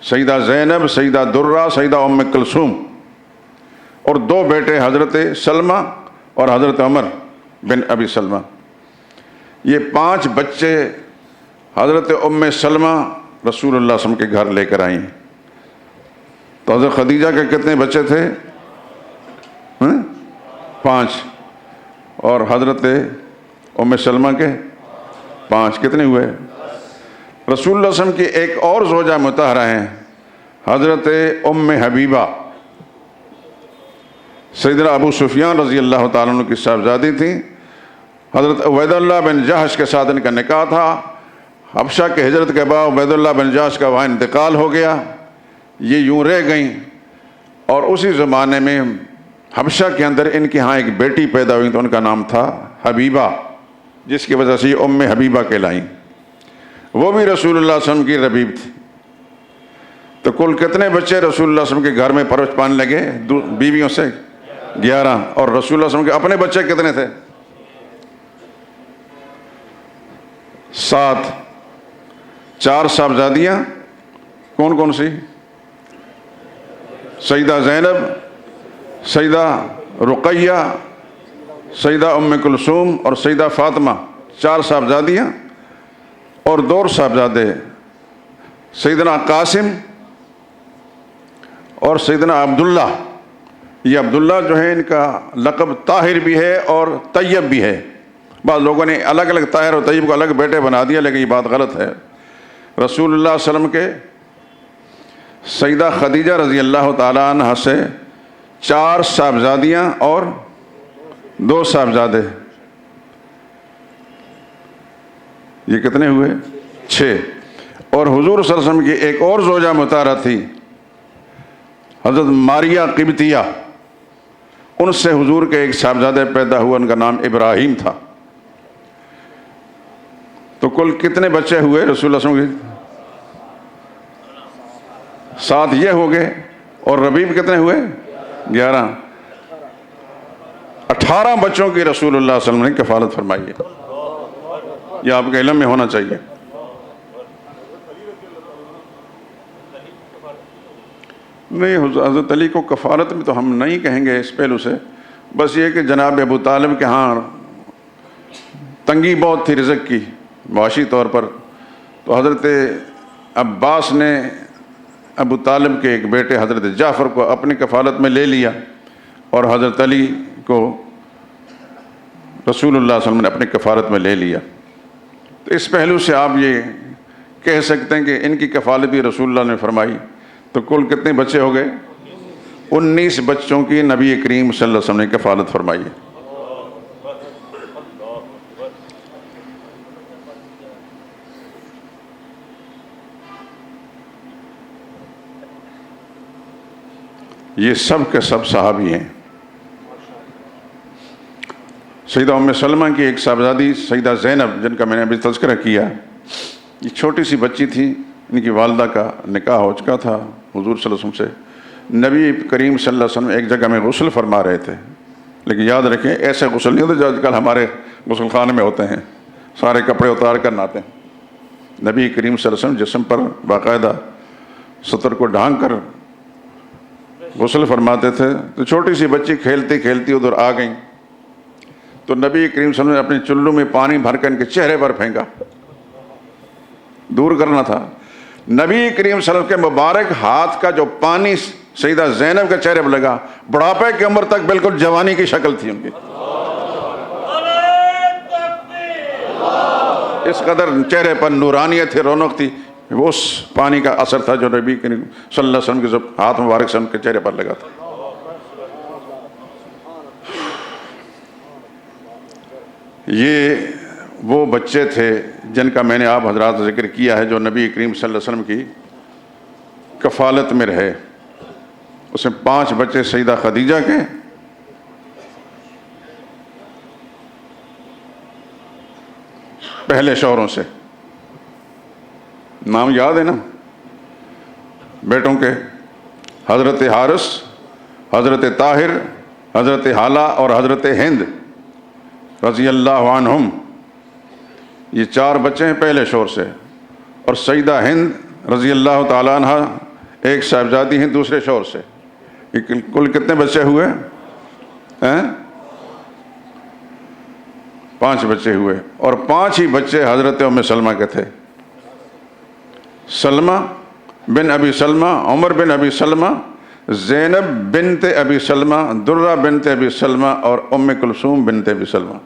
سیدہ زینب، سیدہ درہ، سیدہ ام کلثوم، اور 2 بیٹے حضرت سلمہ اور حضرت عمر بن ابی سلمہ۔ یہ 5 بچے حضرت ام سلمہ رسول اللہ صلی اللہ علیہ وسلم کے گھر لے کر آئیں۔ تو حضرت خدیجہ کے کتنے بچے تھے؟ 5، اور حضرت ام سلمہ کے 5، کتنے ہوئے؟ رسول اللہ صلی اللہ علیہ وسلم کی ایک اور زوجہ مطہرہ ہیں حضرت ام حبیبہ، سیدنا ابو سفیان رضی اللہ تعالیٰ عنہ کی صاحبزادی تھی۔ حضرت عبید اللہ بن جہش کے ساتھ ان کا نکاح تھا۔ حبشہ کے ہجرت کے بعد عبید اللہ بن جہش کا وہاں انتقال ہو گیا، یہ یوں رہ گئیں، اور اسی زمانے میں حبشہ کے اندر ان کے ہاں ایک بیٹی پیدا ہوئی تو ان کا نام تھا حبیبہ، جس کی وجہ سے یہ ام حبیبہ کہلائیں۔ وہ بھی رسول اللہ صلی اللہ علیہ وسلم کی ربیب تھی۔ تو کل کتنے بچے رسول اللہ صلی اللہ علیہ وسلم کے گھر میں پرورش پانے لگے بیویوں سے؟ 11۔ اور رسول اللہ صلی اللہ علیہ وسلم کے اپنے بچے کتنے تھے؟ 7۔ 4 صاحبزادیاں کون کون سی؟ سیدہ زینب، سیدہ رقیہ، سیدہ ام کلثوم اور سیدہ فاطمہ، 4 صاحبزادیاں، اور 2 صاحبزادے، سیدنا قاسم اور سیدنا عبداللہ۔ یہ عبداللہ جو ہے ان کا لقب طاہر بھی ہے اور طیب بھی ہے۔ بعض لوگوں نے الگ الگ طاہر اور طیب کو الگ بیٹے بنا دیا، لیکن یہ بات غلط ہے۔ رسول اللہ صلی اللہ علیہ وسلم کے سیدہ خدیجہ رضی اللہ تعالی عنہ سے 4 صاحبزادیاں اور 2 صاحبزادے، یہ کتنے ہوئے؟ 6۔ اور حضور صلی اللہ علیہ وسلم کی ایک اور زوجہ مطہرہ تھی حضرت ماریہ قبطیہ، ان سے حضور کے ایک صاحبزادے پیدا ہوا، ان کا نام ابراہیم تھا۔ تو کل کتنے بچے ہوئے رسول اللہ صلی اللہ علیہ وسلم کے؟ 7 یہ ہو گئے، اور ربیب کتنے ہوئے؟ 11۔ 18 بچوں کی رسول اللہ صلی اللہ علیہ وسلم نے کفالت فرمائی ہے۔ یہ آپ کے علم میں ہونا چاہیے۔ نہیں، حضرت علی کو کفالت میں تو ہم نہیں کہیں گے اس پہلو سے، بس یہ کہ جناب ابو طالب کے ہاں تنگی بہت تھی رزق کی معاشی طور پر، تو حضرت عباس نے ابو طالب کے ایک بیٹے حضرت جعفر کو اپنی کفالت میں لے لیا، اور حضرت علی کو رسول اللہ صلی اللہ علیہ وسلم نے اپنی کفالت میں لے لیا۔ تو اس پہلو سے آپ یہ کہہ سکتے ہیں کہ ان کی کفالت بھی رسول اللہ نے فرمائی۔ تو کل کتنے بچے ہو گئے؟ 19 بچوں کی نبی کریم صلی اللہ علیہ وسلم نے کفالت فرمائی ہے۔ یہ سب کے سب صحابی ہیں۔ سیدہ ام سلمہ کی ایک صاحبزادی سیدہ زینب، جن کا میں نے ابھی تذکرہ کیا، یہ چھوٹی سی بچی تھی، ان کی والدہ کا نکاح ہو چکا تھا حضور صلی اللہ علیہ وسلم سے۔ نبی کریم صلی اللہ علیہ وسلم ایک جگہ میں غسل فرما رہے تھے، لیکن یاد رکھیں ایسے غسل نہیں ہوتے جو آج کل ہمارے غسل خانے میں ہوتے ہیں، سارے کپڑے اتار کر نہاتے ہیں۔ نبی کریم صلی اللہ علیہ وسلم جسم پر باقاعدہ ستر کو ڈھانک کر غسل فرماتے تھے۔ تو چھوٹی سی بچی کھیلتی کھیلتی ادھر آ گئیں، تو نبی کریم صلی اللہ علیہ وسلم نے اپنے چلو میں پانی بھر کر ان کے چہرے پر پھینکا، دور کرنا تھا۔ نبی کریم صلی اللہ علیہ وسلم کے مبارک ہاتھ کا جو پانی سیدہ زینب کے چہرے پر لگا، بڑھاپے کی عمر تک بالکل جوانی کی شکل تھی ان کی، اس قدر چہرے پر نورانیت تھی، رونق تھی۔ وہ اس پانی کا اثر تھا جو نبی کریم صلی اللہ علیہ وسلم کے ہاتھ مبارک سے ان کے چہرے پر لگا تھا۔ یہ وہ بچے تھے جن کا میں نے آپ حضرات ذکر کیا ہے، جو نبی کریم صلی اللہ علیہ وسلم کی کفالت میں رہے۔ اس میں 5 بچے سیدہ خدیجہ کے، پہلے شوہروں سے، نام یاد ہے نا بیٹوں کے؟ حضرت حارث، حضرت طاہر، حضرت حالہ اور حضرت ہند رضی اللہ عنہم۔ یہ 4 بچے ہیں پہلے شوہر سے، اور سیدہ ہند رضی اللہ تعالیٰ عنہ ایک صاحبزادی ہیں دوسرے شوہر سے۔ یہ کل کتنے بچے ہوئے ہیں؟ 5 بچے ہوئے، اور 5 ہی بچے حضرت ام سلمہ کے تھے۔ سلمہ بن ابی سلمہ، عمر بن ابی سلمہ، زینب بنت ابی سلمہ، درہ بنت ابی سلمہ، اور ام کلثوم بنت ابی سلمہ۔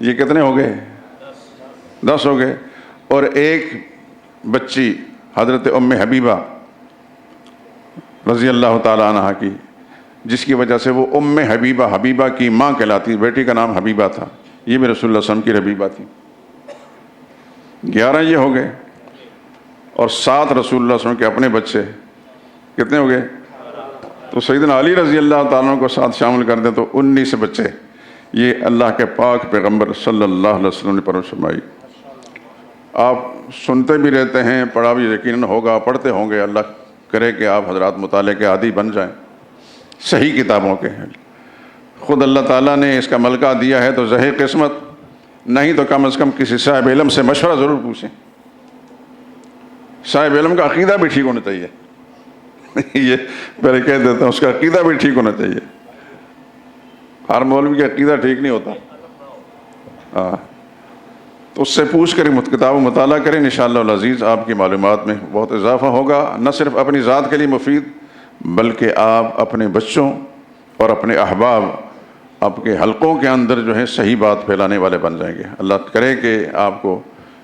یہ کتنے ہو گئے؟ 10 ہو گئے۔ اور ایک بچی حضرت ام حبیبہ رضی اللہ تعالیٰ عنہ کی، جس کی وجہ سے وہ ام حبیبہ، حبیبہ کی ماں کہلاتی، بیٹی کا نام حبیبہ تھا، یہ بھی رسول اللہ صلی اللہ علیہ وسلم کی حبیبہ تھی۔ 11 یہ ہو گئے، اور 7 رسول اللہ صلی اللہ علیہ وسلم کے اپنے بچے، کتنے ہو گئے؟ تو سیدنا علی رضی اللہ تعالیٰ عنہ کو ساتھ شامل کر دیں تو 19 بچے یہ اللہ کے پاک پیغمبر صلی اللہ علیہ وسلم نے پرورش فرمائی۔ آپ سنتے بھی رہتے ہیں، پڑھا بھی یقیناً ہوگا، پڑھتے ہوں گے، اللہ کرے کہ آپ حضرات مطالعے کے عادی بن جائیں صحیح کتابوں کے۔ خود اللہ تعالیٰ نے اس کا ملکہ دیا ہے تو ذہِ قسمت، نہیں تو کم از کم کسی صاحب علم سے مشورہ ضرور پوچھیں۔ صاحب علم کا عقیدہ بھی ٹھیک ہونا چاہیے، یہ پہلے کہہ دیتا ہوں، اس کا عقیدہ بھی ٹھیک ہونا چاہیے۔ ہر مولوی کا عقیدہ ٹھیک نہیں ہوتا، تو اس سے پوچھ کر کتاب و مطالعہ کریں، انشاءاللہ العزیز آپ کی معلومات میں بہت اضافہ ہوگا، نہ صرف اپنی ذات کے لیے مفید بلکہ آپ اپنے بچوں اور اپنے احباب، آپ کے حلقوں کے اندر جو ہے صحیح بات پھیلانے والے بن جائیں گے۔ اللہ کرے کہ آپ کو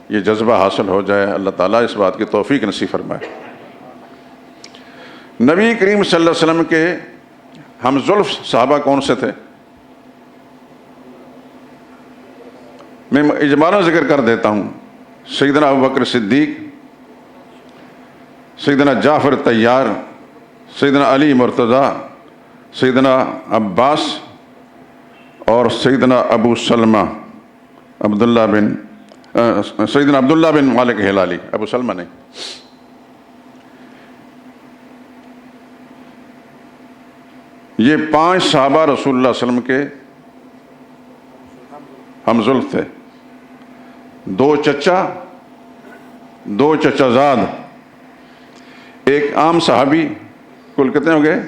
یہ جذبہ حاصل ہو جائے، اللہ تعالیٰ اس بات کی توفیق نصیب فرمائے۔ نبی کریم صلی اللہ علیہ وسلم کے ہم زلف صحابہ کون سے تھے؟ میں اجمالاً ذکر کر دیتا ہوں۔ سیدنا ابوبکر صدیق، سیدنا جعفر طیار، سیدنا علی مرتضیٰ، سیدنا عباس اور سیدنا ابو سلمہ سیدنا عبداللہ بن مالک ہلالی، ابو سلمہ نہیں. یہ 5 صحابہ رسول اللہ صلی اللہ علیہ وسلم کے ہمزلف تھے. 2 چچا، 2 چچا زاد، ایک عام صحابی، کل کتنے ہو گئے؟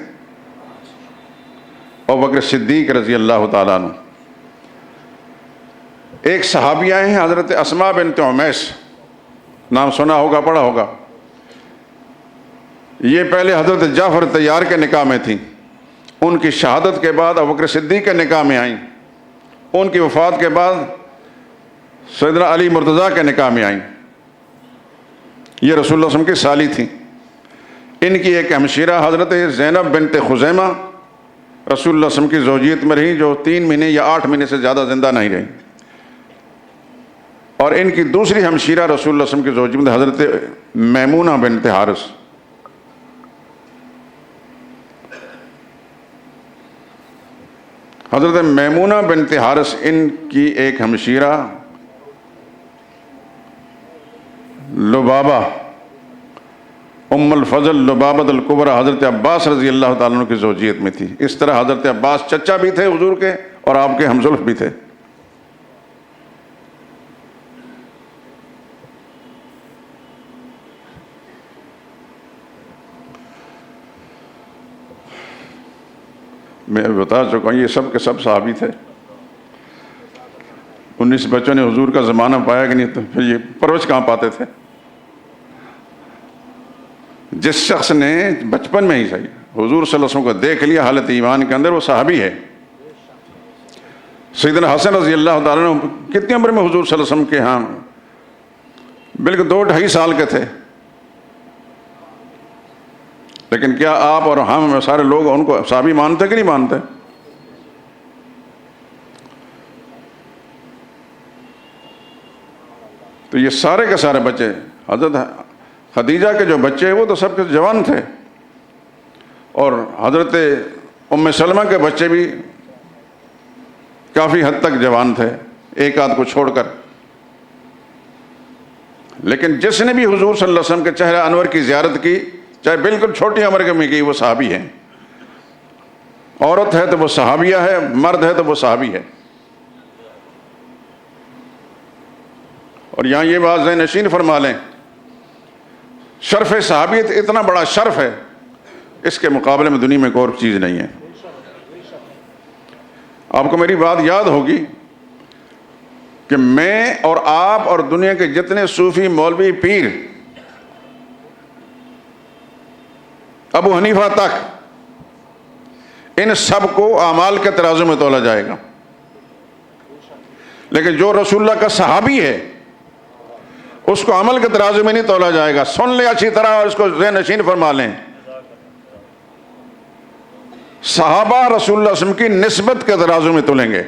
ابو بکر صدیق رضی اللہ تعالیٰ عنہ. ایک صحابیہ ہیں حضرت اسماء بنت عمیس، نام سنا ہوگا، پڑھا ہوگا. یہ پہلے حضرت جعفر طیار کے نکاح میں تھیں، ان کی شہادت کے بعد ابو بکر صدیق کے نکاح میں آئیں، ان کی وفات کے بعد سیدنا علی مرتضیٰ کے نکاح میں آئیں. یہ رسول اللہ صلی اللہ علیہ وسلم کی سالی تھیں. ان کی ایک ہمشیرہ حضرت زینب بنت خزیمہ رسول اللہ صلی اللہ علیہ وسلم کی زوجیت میں رہی، جو 3 مہینے یا 8 مہینے سے زیادہ زندہ نہیں رہی. اور ان کی دوسری ہمشیرہ رسول اللہ صلی اللہ علیہ وسلم کی زوجیت میں حضرت میمونہ بنت حارث. حضرت میمونہ بنت حارث ان کی ایک ہمشیرہ لبابہ ام الفضل لبابۃ الکبریٰ حضرت عباس رضی اللہ تعالیٰ عنہ کی زوجیت میں تھی. اس طرح حضرت عباس چچا بھی تھے حضور کے اور آپ کے ہمزلف بھی تھے. میں بتا چکا ہوں یہ سب کے سب صحابی تھے. 19 بچوں نے حضور کا زمانہ پایا کہ نہیں، تو پھر یہ پرورش کہاں پاتے تھے؟ جس شخص نے بچپن میں ہی صحیح حضور صلی اللہ علیہ وسلم کو دیکھ لیا حالت ایمان کے اندر، وہ صحابی ہے. سیدنا حسن رضی اللہ تعالیٰ عنہ کتنی عمر میں حضور صلی اللہ علیہ وسلم کے ہاں؟ بالکل 2-2.5 سال کے تھے. لیکن کیا آپ اور ہم سارے لوگ ان کو صحابی مانتے کہ نہیں مانتے؟ تو یہ سارے کے سارے بچے، حضرت خدیجہ کے جو بچے وہ تو سب کے جوان تھے، اور حضرت ام سلمہ کے بچے بھی کافی حد تک جوان تھے، ایک آدھ کو چھوڑ کر. لیکن جس نے بھی حضور صلی اللہ علیہ وسلم کے چہرہ انور کی زیارت کی، چاہے بالکل چھوٹی عمر کے میں کی، وہ صحابی ہیں. عورت ہے تو وہ صحابیہ ہے، مرد ہے تو وہ صحابی ہے. اور یہاں یہ بات ذہن نشین فرما لیں، شرف صحابیت اتنا بڑا شرف ہے، اس کے مقابلے میں دنیا میں کوئی اور چیز نہیں ہے. آپ کو میری بات یاد ہوگی کہ میں اور آپ اور دنیا کے جتنے صوفی، مولوی، پیر، ابو حنیفہ تک، ان سب کو اعمال کے ترازو میں تولا جائے گا. لیکن جو رسول اللہ کا صحابی ہے اس کو عمل کے ترازو میں نہیں تولا جائے گا. سن لیں اچھی طرح اور اس کو ذہن نشین فرما لیں. صحابہ رسول اللہ صلی اللہ علیہ وسلم کی نسبت کے ترازو میں تولیں گے.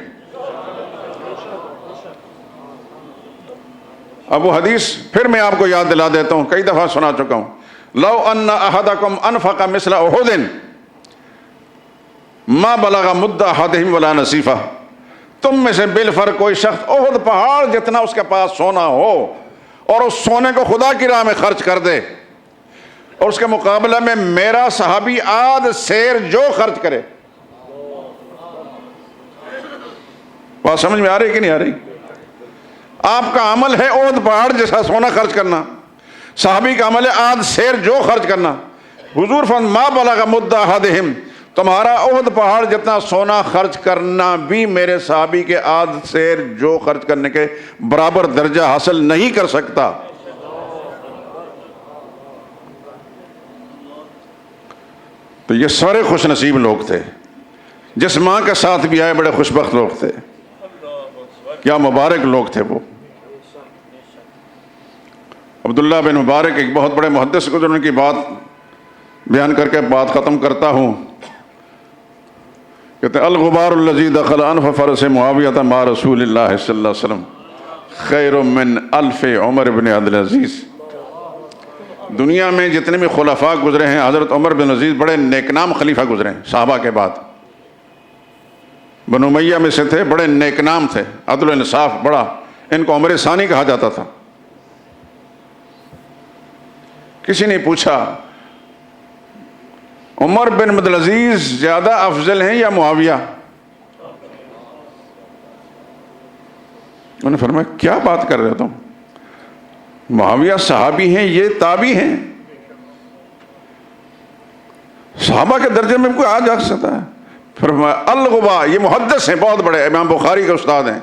اب وہ حدیث پھر میں آپ کو یاد دلا دیتا ہوں، کئی دفعہ سنا چکا ہوں. لو ان احدکم انفق مثل احد ما بلغ مد احدہم ولا نصیفہ. تم میں سے بالفرق کوئی شخص احد پہاڑ جتنا اس کے پاس سونا ہو اور اس سونے کو خدا کی راہ میں خرچ کر دے، اور اس کے مقابلہ میں میرا صحابی آدھ سیر جو خرچ کرے. بات سمجھ میں آ رہی کہ نہیں آ رہی؟ آپ کا عمل ہے احد پہاڑ جیسا سونا خرچ کرنا، صحابی کا عمل ہے آدھ سیر جو خرچ کرنا. حضور فرمایا ما بلغ مد احدہم، تمہارا احد پہاڑ جتنا سونا خرچ کرنا بھی میرے صحابی کے آدھ سیر جو خرچ کرنے کے برابر درجہ حاصل نہیں کر سکتا. تو یہ سارے خوش نصیب لوگ تھے. جس ماں کے ساتھ بھی آئے بڑے خوشبخت لوگ تھے. کیا مبارک لوگ تھے وہ. عبداللہ بن مبارک ایک بہت بڑے محدث کو جو ان کی بات بیان کر کے بات ختم کرتا ہوں، کہتے ہیں الغبار الذی دخل انف فرس معاویہ مع رسول اللہ صلی اللہ علیہ وسلم خیر من الف عمر بن عبد العزیز. دنیا میں جتنے بھی خلفاء گزرے ہیں حضرت عمر بن عزیز بڑے نیک نام خلیفہ گزرے ہیں صحابہ کے بعد. بنو امیہ میں سے تھے, بڑے نیک نام تھے, عدل و انصاف بڑا, ان کو عمر ثانی کہا جاتا تھا. کسی نے پوچھا عمر بن عبد العزیز زیادہ افضل ہیں یا معاویہ؟ انہوں نے فرمایا کیا بات کر رہے ہو تم, معاویہ صحابی ہیں, یہ تابعی ہیں, صحابہ کے درجے میں کوئی آ جا سکتا ہے؟ فرمایا الغبا, یہ محدث ہیں, بہت بڑے, امام بخاری کے استاد ہیں,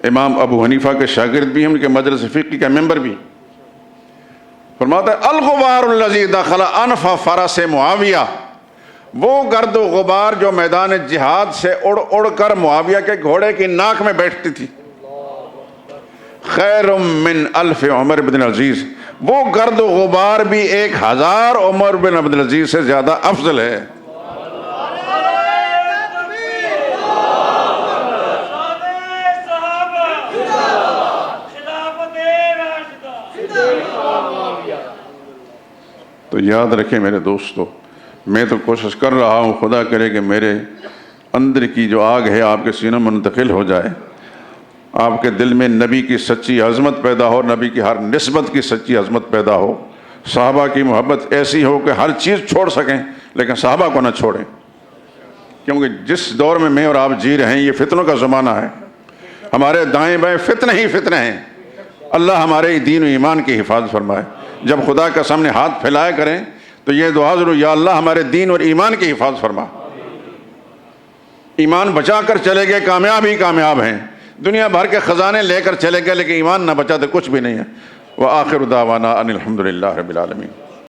امام ابو حنیفہ کے شاگرد بھی ہیں, ان کے مجلس فقہ کا ممبر بھی. فرماتا ہے الغبار الذی دخل انف فرس معاویہ, وہ گرد و غبار جو میدان جہاد سے اڑ اڑ کر معاویہ کے گھوڑے کی ناک میں بیٹھتی تھی, خیر من الف عمر بن العزیز, وہ گرد و غبار بھی 1000 عمر بن عبد العزیز سے زیادہ افضل ہے. تو یاد رکھیں میرے دوستو, میں تو کوشش کر رہا ہوں, خدا کرے کہ میرے اندر کی جو آگ ہے آپ کے سینوں میں منتقل ہو جائے, آپ کے دل میں نبی کی سچی عظمت پیدا ہو, نبی کی ہر نسبت کی سچی عظمت پیدا ہو, صحابہ کی محبت ایسی ہو کہ ہر چیز چھوڑ سکیں لیکن صحابہ کو نہ چھوڑیں. کیونکہ جس دور میں میں اور آپ جی رہے ہیں یہ فتنوں کا زمانہ ہے, ہمارے دائیں بائیں فتنے ہی فتنے ہیں. اللہ ہمارے دین و ایمان کی حفاظت فرمائے. جب خدا کا سامنے ہاتھ پھیلایا کریں تو یہ دعا ضرور, یا اللہ ہمارے دین اور ایمان کی حفاظت فرما. ایمان بچا کر چلے گئے کامیاب ہی کامیاب ہیں, دنیا بھر کے خزانے لے کر چلے گئے لیکن ایمان نہ بچا تو کچھ بھی نہیں ہے. وآخر دعوانا ان الحمد للہ رب العالمین.